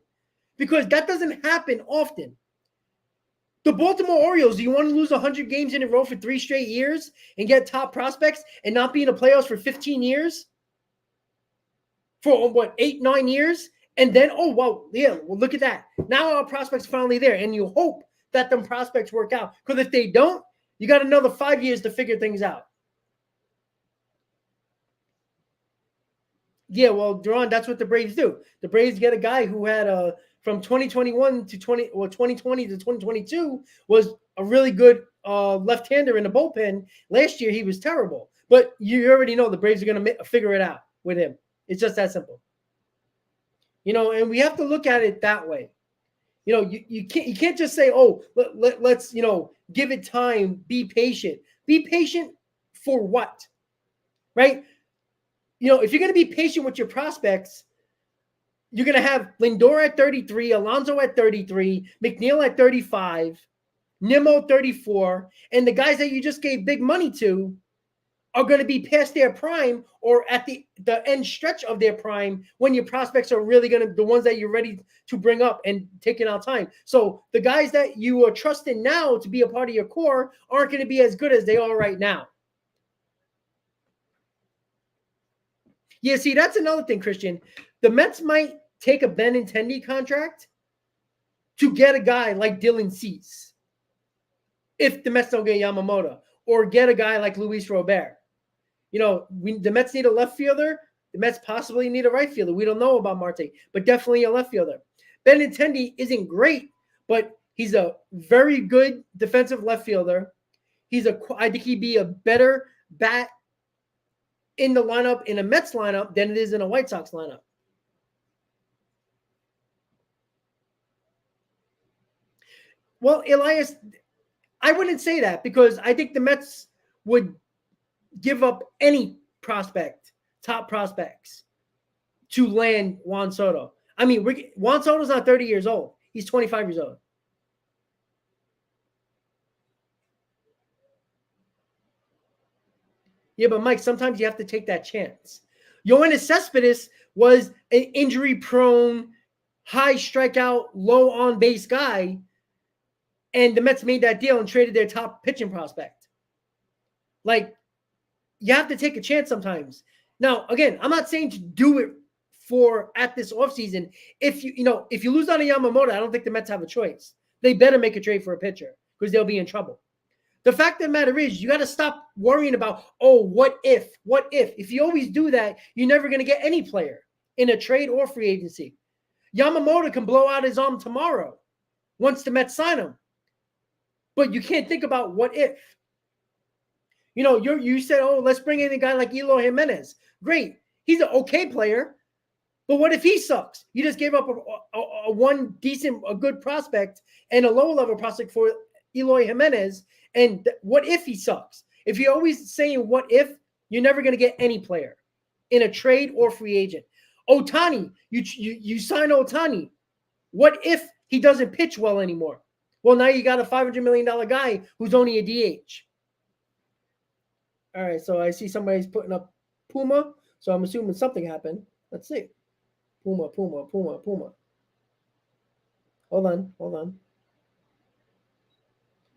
because that doesn't happen often. The Baltimore Orioles, do you want to lose 100 games in a row for 3 straight years and get top prospects and not be in the playoffs for 15 years? For what, 8, 9 years? And then, oh, well, yeah, well, look at that. Now our prospects are finally there, and you hope that them prospects work out. Because if they don't, you got another 5 years to figure things out. Yeah, well, Duran, that's what the Braves do. The Braves get a guy who had from 2021 to 2020 to 2022 was a really good left-hander in the bullpen. Last year he was terrible, but you already know the Braves are going to figure it out with him. It's just that simple, And we have to look at it that way. You can't just say, oh, let's give it time, be patient. Be patient for what, right? If you're going to be patient with your prospects, you're going to have Lindor at 33, Alonso at 33, McNeil at 35, Nimmo 34, and the guys that you just gave big money to are going to be past their prime or at the end stretch of their prime when your prospects are really going to, the ones that you're ready to bring up and taking out time. So the guys that you are trusting now to be a part of your core aren't going to be as good as they are right now. Yeah, see, that's another thing, Christian. The Mets might take a Benintendi contract to get a guy like Dylan Cease. if the Mets don't get Yamamoto or get a guy like Luis Robert. The Mets need a left fielder. The Mets possibly need a right fielder. We don't know about Marte, but definitely a left fielder. Benintendi isn't great, but he's a very good defensive left fielder. I think he'd be a better bat in the lineup, in a Mets lineup, than it is in a White Sox lineup. Well, Elias, I wouldn't say that because I think the Mets would give up any top prospects, to land Juan Soto. I mean, Juan Soto's not 30 years old. He's 25 years old. Yeah, but Mike, sometimes you have to take that chance. Yoenis Cespedes was an injury-prone, high strikeout, low on-base guy, and the Mets made that deal and traded their top pitching prospect. Like, you have to take a chance sometimes. Now, again, I'm not saying to do it at this offseason. If you lose on a Yamamoto, I don't think the Mets have a choice. They better make a trade for a pitcher because they'll be in trouble. The fact of the matter is, you got to stop worrying about, what if? If you always do that, you're never going to get any player in a trade or free agency. Yamamoto can blow out his arm tomorrow once the Mets sign him. But you can't think about what if. You said, let's bring in a guy like Eloy Jimenez. Great. He's an okay player. But what if he sucks? You just gave up a good prospect and a low-level prospect for Eloy Jimenez. And what if he sucks? If you're always saying what if, you're never going to get any player in a trade or free agent. Ohtani, you sign Ohtani. What if he doesn't pitch well anymore? Well, now you got a $500 million guy who's only a DH. All right, so I see somebody's putting up Puma, so I'm assuming something happened. Let's see. Puma. Hold on.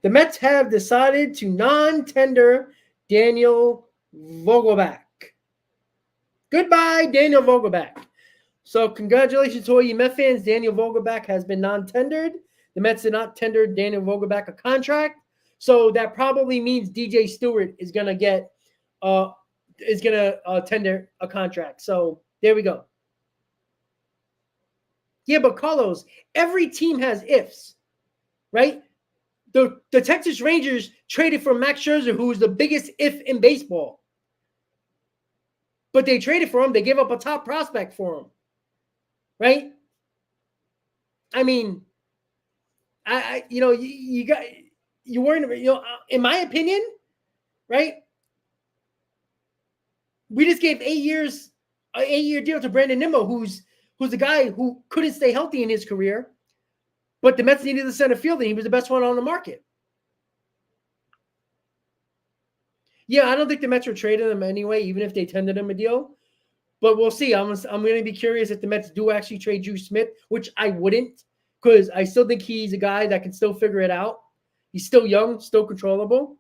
The Mets have decided to non-tender Daniel Vogelbach. Goodbye, Daniel Vogelbach. So congratulations to all you Met fans. Daniel Vogelbach has been non-tendered. The Mets did not tender Daniel Vogelbach a contract. So that probably means DJ Stewart is going to tender a contract. So there we go. Yeah, but Carlos, every team has ifs, right? The Texas Rangers traded for Max Scherzer, who was the biggest if in baseball. But they traded for him. They gave up a top prospect for him, right? I mean, you're worrying about, in my opinion, right? We just gave 8 years, an 8-year deal to Brandon Nimmo, who's a guy who couldn't stay healthy in his career, but the Mets needed the center fielder. He was the best one on the market. Yeah, I don't think the Mets were trading him anyway, even if they tendered him a deal. But we'll see. I'm going to be curious if the Mets do actually trade Drew Smith, which I wouldn't, because I still think he's a guy that can still figure it out. He's still young, still controllable.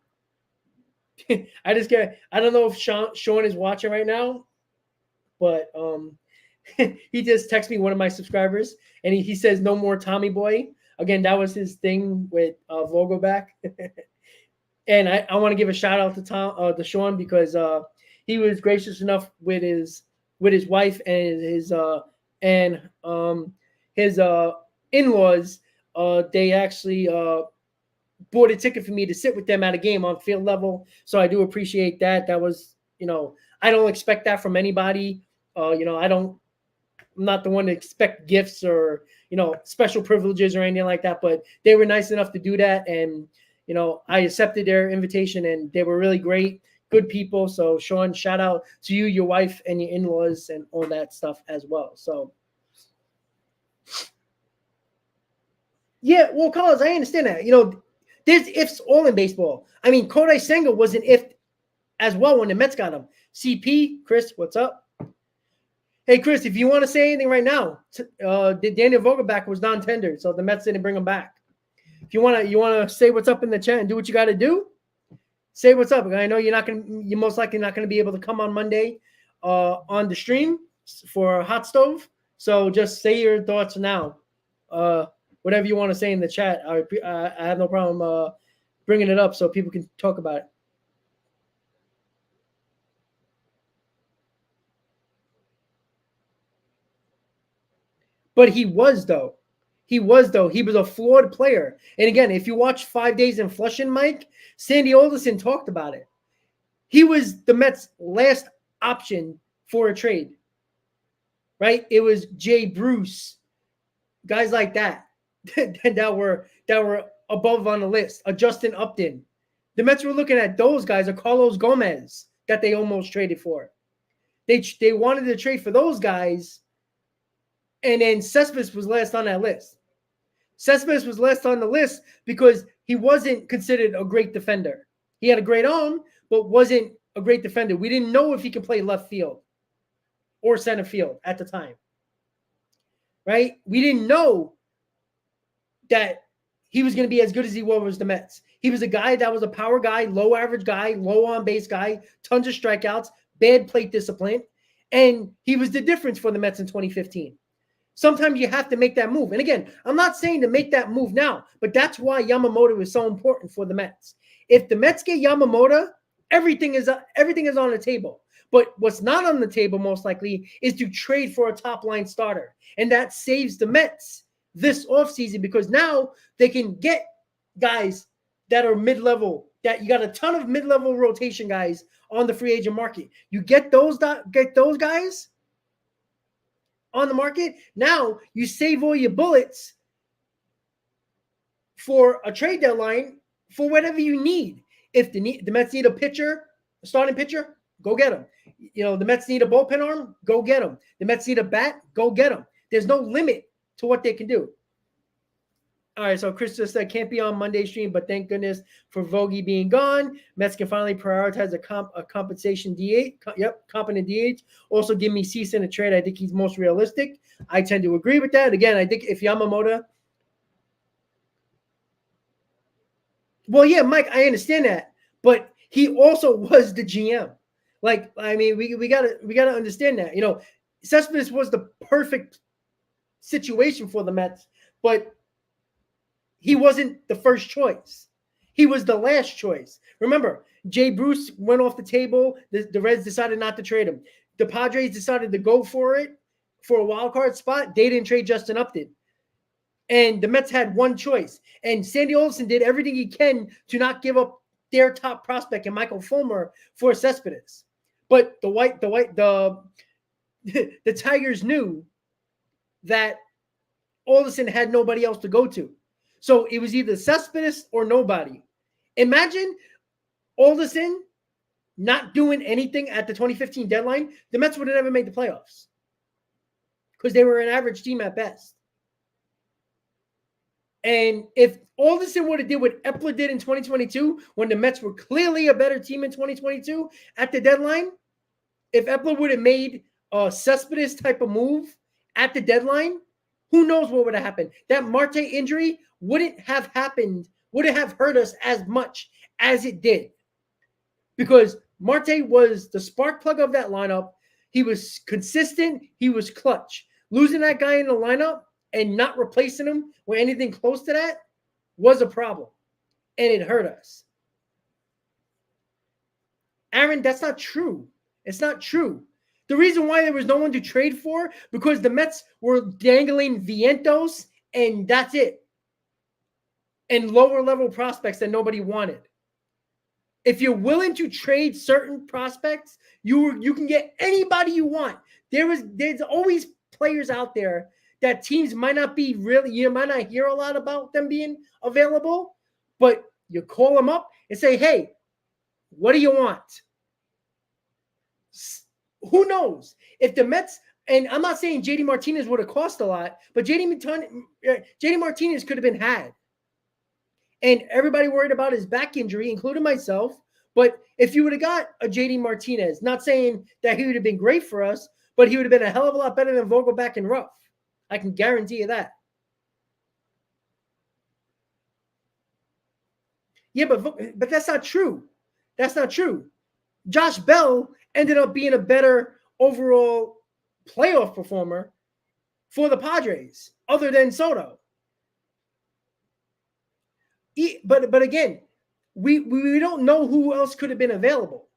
I don't know if Sean is watching right now, but he just texted me, one of my subscribers, and he says, no more Tommy Boy. Again, that was his thing with Vogelbach. And I want to give a shout out to Sean, because he was gracious enough with his wife and his in-laws. They actually bought a ticket for me to sit with them at a game on field level. So I do appreciate that. That was, I don't expect that from anybody. I'm not the one to expect gifts or, special privileges or anything like that, but they were nice enough to do that. And, I accepted their invitation, and they were really great, good people. So Sean, shout out to you, your wife, and your in-laws and all that stuff as well. So yeah, well, Carlos, I understand that. There's ifs all in baseball. I mean, Kodai Senga was an if as well when the Mets got him. CP, Chris, what's up? Hey, Chris, if you want to say anything right now, Daniel Vogelbach was non-tendered, so the Mets didn't bring him back. If you want to say what's up in the chat and do what you got to do, say what's up. I know you're most likely not going to be able to come on Monday on the stream for Hot Stove. So just say your thoughts now. Whatever you want to say in the chat, I have no problem bringing it up so people can talk about it. But he was, though. He was a flawed player. And again, if you watch 5 Days in Flushing, Mike, Sandy Alderson talked about it. He was the Mets' last option for a trade, right? It was Jay Bruce, guys like that that were above on the list. A Justin Upton. The Mets were looking at those guys, a Carlos Gomez that they almost traded for. They wanted to trade for those guys, and then Cespedes was last on that list. Cespedes was last on the list because he wasn't considered a great defender. He had a great arm, but wasn't a great defender. We didn't know if he could play left field or center field at the time, right? We didn't know that he was going to be as good as he was with the Mets. He was a guy that was a power guy, low average guy, low on base guy, tons of strikeouts, bad plate discipline, and he was the difference for the Mets in 2015. Sometimes you have to make that move. And again, I'm not saying to make that move now, but that's why Yamamoto is so important for the Mets. If the Mets get Yamamoto, everything is on the table. But what's not on the table, most likely, is to trade for a top-line starter. And that saves the Mets this offseason because now they can get guys that are mid-level, that you got a ton of mid-level rotation guys on the free agent market. You get those guys on the market, now you save all your bullets for a trade deadline for whatever you need. If the Mets need a starting pitcher, go get him. The Mets need a bullpen arm, go get him. The Mets need a bat, go get him. There's no limit to what they can do. All right, so Chris just said can't be on Monday stream, but thank goodness for Vogie being gone. Mets can finally prioritize a compensation DH. Competent DH. Also, give me Cease in a trade. I think he's most realistic. I tend to agree with that. Again, I think if Yamamoto, well, yeah, Mike, I understand that, but he also was the GM. Like, I mean, we gotta understand that. Cespedes was the perfect situation for the Mets, but he wasn't the first choice. He was the last choice. Remember, Jay Bruce went off the table. The Reds decided not to trade him. The Padres decided to go for it for a wild card spot. They didn't trade Justin Upton. And the Mets had one choice. And Sandy Alderson did everything he can to not give up their top prospect in Michael Fulmer for Cespedes. But the Tigers knew that Alderson had nobody else to go to. So it was either Cespedes or nobody. Imagine Alderson not doing anything at the 2015 deadline. The Mets would have never made the playoffs because they were an average team at best. And if Alderson would have did what Epler did in 2022, when the Mets were clearly a better team in 2022 at the deadline, if Epler would have made a Cespedes type of move at the deadline, who knows what would have happened? That Marte injury wouldn't have happened, wouldn't have hurt us as much as it did. Because Marte was the spark plug of that lineup. He was consistent. He was clutch. Losing that guy in the lineup and not replacing him with anything close to that was a problem. And it hurt us. Aaron, that's not true. It's not true. The reason why there was no one to trade for, because the Mets were dangling Vientos, and that's it. And lower level prospects that nobody wanted. If you're willing to trade certain prospects, you can get anybody you want. There's always players out there that teams might not be really, you might not hear a lot about them being available, but you call them up and say, hey, what do you want? Who knows? If the Mets, and I'm not saying JD Martinez would have cost a lot, but JD Martinez could have been had. And everybody worried about his back injury, including myself. But if you would have got a JD Martinez, not saying that he would have been great for us, but he would have been a hell of a lot better than Vogelback and Ruff. I can guarantee you that. Yeah, but that's not true. That's not true. Josh Bell ended up being a better overall playoff performer for the Padres, other than Soto. But again, we don't know who else could have been available,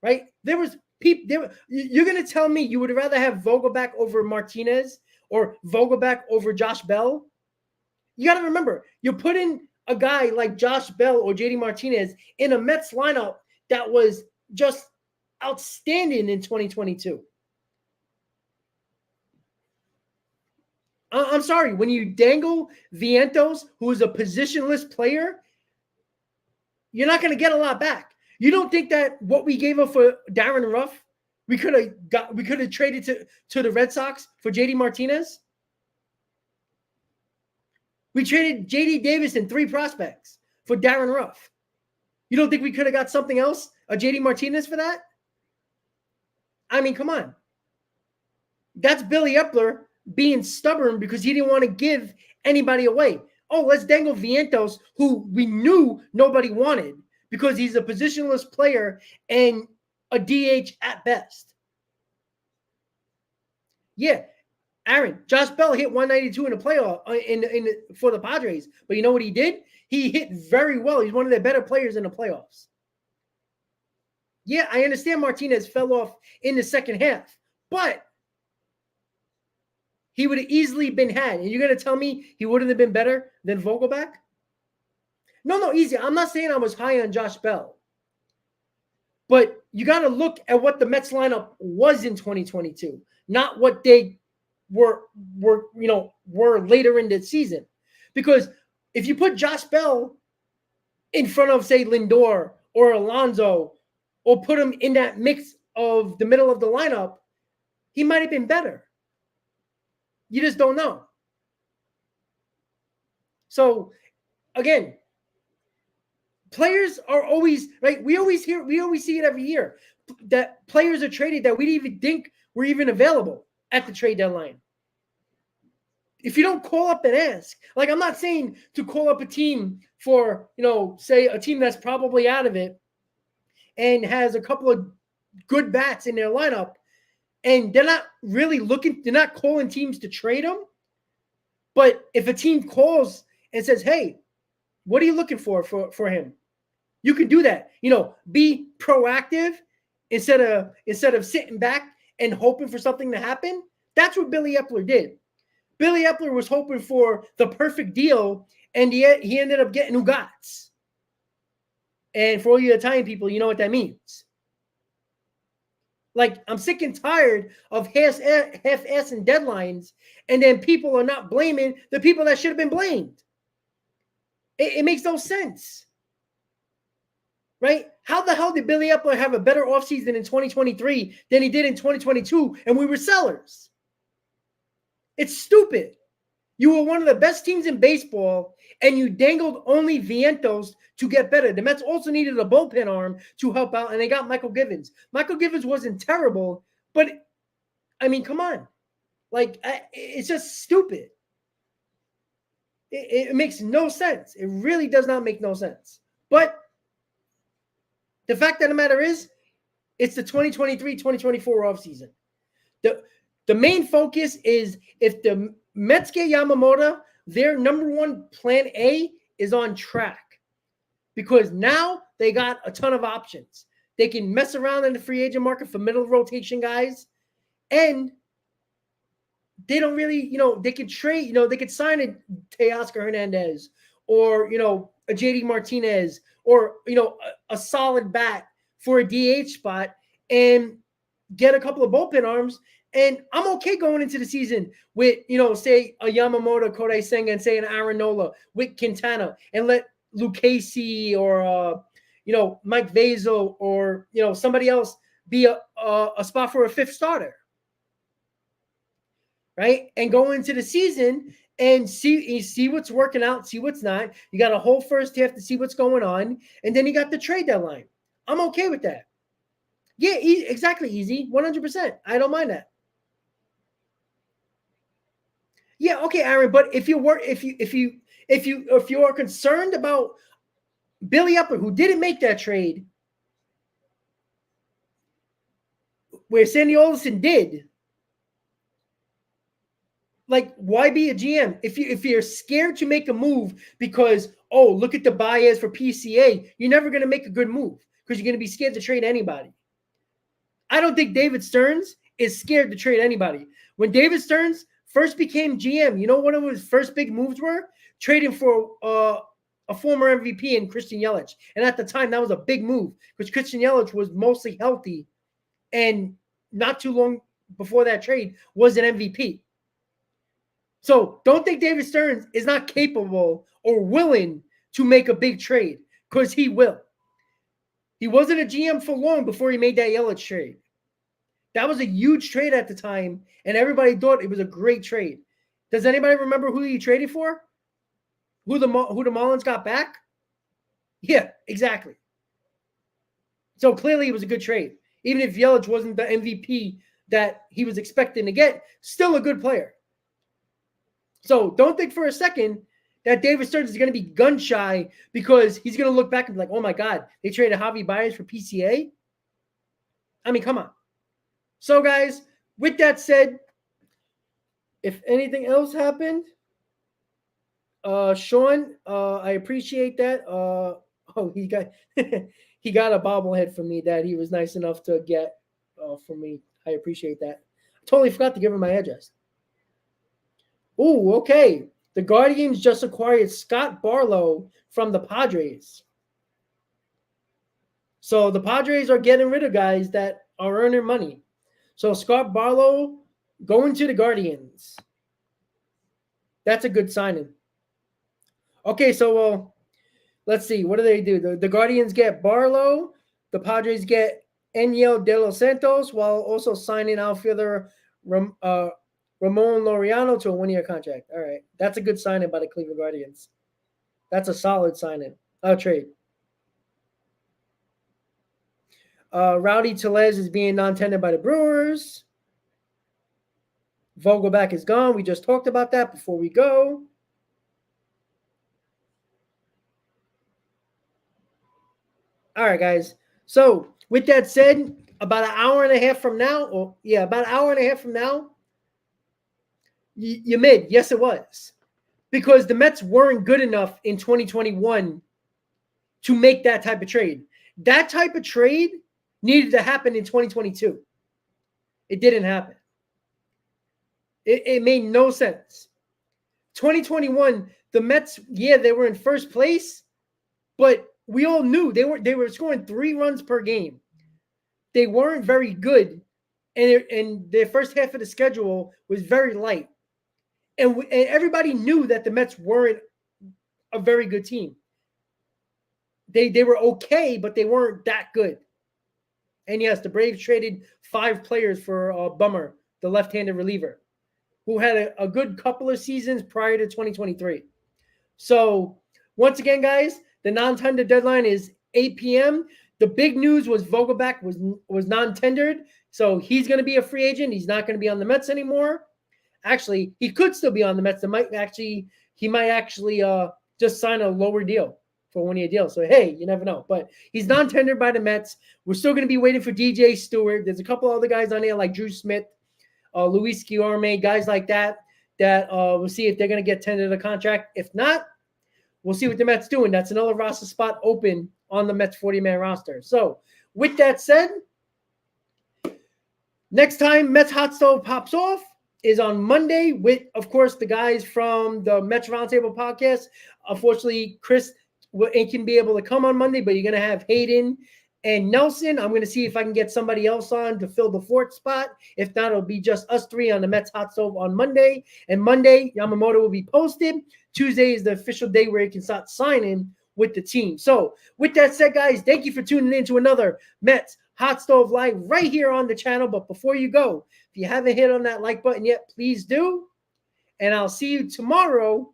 right? There was people. You're going to tell me you would rather have Vogelback over Martinez or Vogelback over Josh Bell? You got to remember, you're putting a guy like Josh Bell or JD Martinez in a Mets lineup that was just outstanding in 2022. I'm sorry, when you dangle Vientos, who is a positionless player, you're not going to get a lot back. You don't think that what we gave up for Darren Ruff, we could have traded to the Red Sox for JD Martinez? We traded JD Davis and 3 prospects for Darren Ruff. You don't think we could have got something else, a JD Martinez for that? I mean, come on. That's Billy Epler being stubborn because he didn't want to give anybody away. Oh, let's dangle Vientos, who we knew nobody wanted because he's a positionless player and a DH at best. Yeah, Aaron, Josh Bell hit 192 in the playoff for the Padres, but you know what he did? He hit very well. He's one of their better players in the playoffs. Yeah, I understand Martinez fell off in the second half, but he would have easily been had. And you're going to tell me he wouldn't have been better than Vogelback? No, easy. I'm not saying I was high on Josh Bell. But you got to look at what the Mets lineup was in 2022, not what they were later in the season. Because if you put Josh Bell in front of, say, Lindor or Alonso, or put him in that mix of the middle of the lineup, he might have been better. You just don't know. So, again, players are always, right? We always see it every year that players are traded that we didn't even think were even available at the trade deadline. If you don't call up and ask, like I'm not saying to call up a team for, say a team that's probably out of it and has a couple of good bats in their lineup, and they're not really they're not calling teams to trade them. But if a team calls and says, hey, what are you looking for him? You can do that. Be proactive instead of sitting back and hoping for something to happen. That's what Billy Epler did. Billy Epler was hoping for the perfect deal, and he ended up getting Ugats. And for all you Italian people, you know what that means. Like, I'm sick and tired of half-assing deadlines, and then people are not blaming the people that should have been blamed. It makes no sense. Right? How the hell did Billy Epler have a better offseason in 2023 than he did in 2022, and we were sellers? It's stupid. You were one of the best teams in baseball, and you dangled only Vientos to get better. The Mets also needed a bullpen arm to help out, and they got Michael Givens. Michael Givens wasn't terrible, but, I mean, come on. Like, it's just stupid. It makes no sense. It really does not make no sense. But the fact of the matter is, it's the 2023-2024 offseason. The main focus is if the Mets get Yamamoto, their number one plan A is on track. Because now they got a ton of options. They can mess around in the free agent market for middle rotation guys. And they don't really, they could trade, they could sign a Teoscar Hernandez or, a JD Martinez or, a solid bat for a DH spot and get a couple of bullpen arms. And I'm okay going into the season with, say a Yamamoto, Kodai Senga, and say an Aaron Nola with Quintana, and let Lucchesi or, Mike Vaso or, somebody else be a spot for a fifth starter. Right? And go into the season and see what's working out, see what's not. You got a whole first half to see what's going on. And then you got the trade deadline. I'm okay with that. Yeah, exactly, easy. 100%. I don't mind that. Yeah, okay, Aaron. But if you are concerned about Billy Epler, who didn't make that trade, where Sandy Alderson did, Like, why be a GM if you're scared to make a move because, oh, look at the Baez for PCA, you're never going to make a good move because you're going to be scared to trade anybody. I don't think David Stearns is scared to trade anybody. When David Stearns first became GM, you know what his first big moves were? Trading for a former MVP in Christian Yelich. And at the time, that was a big move because Christian Yelich was mostly healthy and not too long before that trade was an MVP. So don't think David Stearns is not capable or willing to make a big trade because he will. He wasn't a GM for long before he made that Yelich trade. That was a huge trade at the time, and everybody thought it was a great trade. Does anybody remember who he traded for? Who the Marlins got back? Yeah, exactly. So clearly it was a good trade. Even if Yelich wasn't the MVP that he was expecting to get, still a good player. So don't think for a second that David Stearns is going to be gun shy because he's going to look back and be like, oh my God, they traded Javi Baez for PCA? I mean, come on. So guys, with that said, if anything else happened, Sean, I appreciate that. He got he got a bobblehead from me that he was nice enough to get from me. I appreciate that. I totally forgot to give him my address. Ooh, okay. The Guardians just acquired Scott Barlow from the Padres. So the Padres are getting rid of guys that are earning money. So Scott Barlow going to the Guardians. That's a good signing. Okay, so let's see. What do they do? The Guardians get Barlow. The Padres get Eniel De Los Santos while also signing outfielder Ramon Laureano to a one-year contract. All right. That's a good signing by the Cleveland Guardians. That's a solid signing. Trade. Rowdy Tellez is being non-tendered by the Brewers. Vogelback is gone. We just talked about that before we go. All right, guys. So with that said, about an hour and a half from now, you mid. Yes, it was. Because the Mets weren't good enough in 2021 to make that type of trade. That type of trade needed to happen in 2022. It didn't happen. It made no sense. 2021, the Mets, yeah, they were in first place, but we all knew they were scoring 3 runs per game. They weren't very good, and their first half of the schedule was very light. And everybody knew that the Mets weren't a very good team. They were okay, but they weren't that good. And yes, the Braves traded 5 players for Bummer, the left-handed reliever, who had a good couple of seasons prior to 2023. So once again, guys, the non-tender deadline is 8 p.m. The big news was Vogelback was non-tendered, so he's going to be a free agent. He's not going to be on the Mets anymore. Actually, he could still be on the Mets. He might actually just sign a lower deal for a one-year deal. So, hey, you never know. But he's non-tendered by the Mets. We're still going to be waiting for DJ Stewart. There's a couple other guys on there like Drew Smith, Luis Guillorme, guys like that we'll see if they're going to get tendered a contract. If not, we'll see what the Mets doing. That's another roster spot open on the Mets 40-man roster. So, with that said, next time Mets Hot Stove pops off is on Monday with, of course, the guys from the Mets Roundtable podcast. Unfortunately, Chris can be able to come on Monday, but you're going to have Hayden and Nelson. I'm going to see if I can get somebody else on to fill the 4th spot. If not, it'll be just us 3 on the Mets Hot Stove on Monday. And Monday, Yamamoto will be posted. Tuesday is the official day where you can start signing with the team. So with that said, guys, thank you for tuning in to another Mets Hot Stove Live right here on the channel. But before you go, if you haven't hit on that like button yet, please do. And I'll see you tomorrow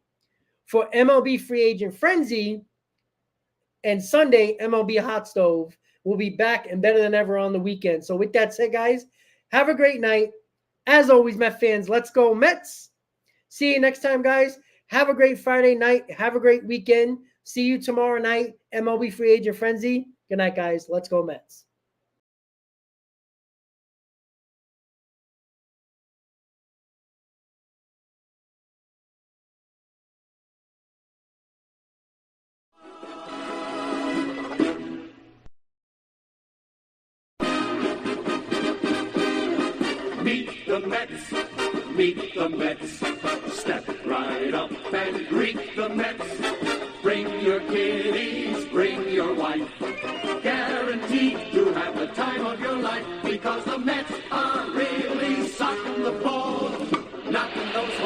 for MLB Free Agent Frenzy. And Sunday, MLB Hot Stove will be back and better than ever on the weekend. So with that said, guys, have a great night. As always, Met fans, let's go Mets. See you next time, guys. Have a great Friday night. Have a great weekend. See you tomorrow night, MLB Free Agent Frenzy. Good night, guys. Let's go Mets. the Mets. Meet the Mets. Step right up and greet the Mets. Bring your kiddies, bring your wife. Guaranteed to have the time of your life because the Mets are really sucking the ball.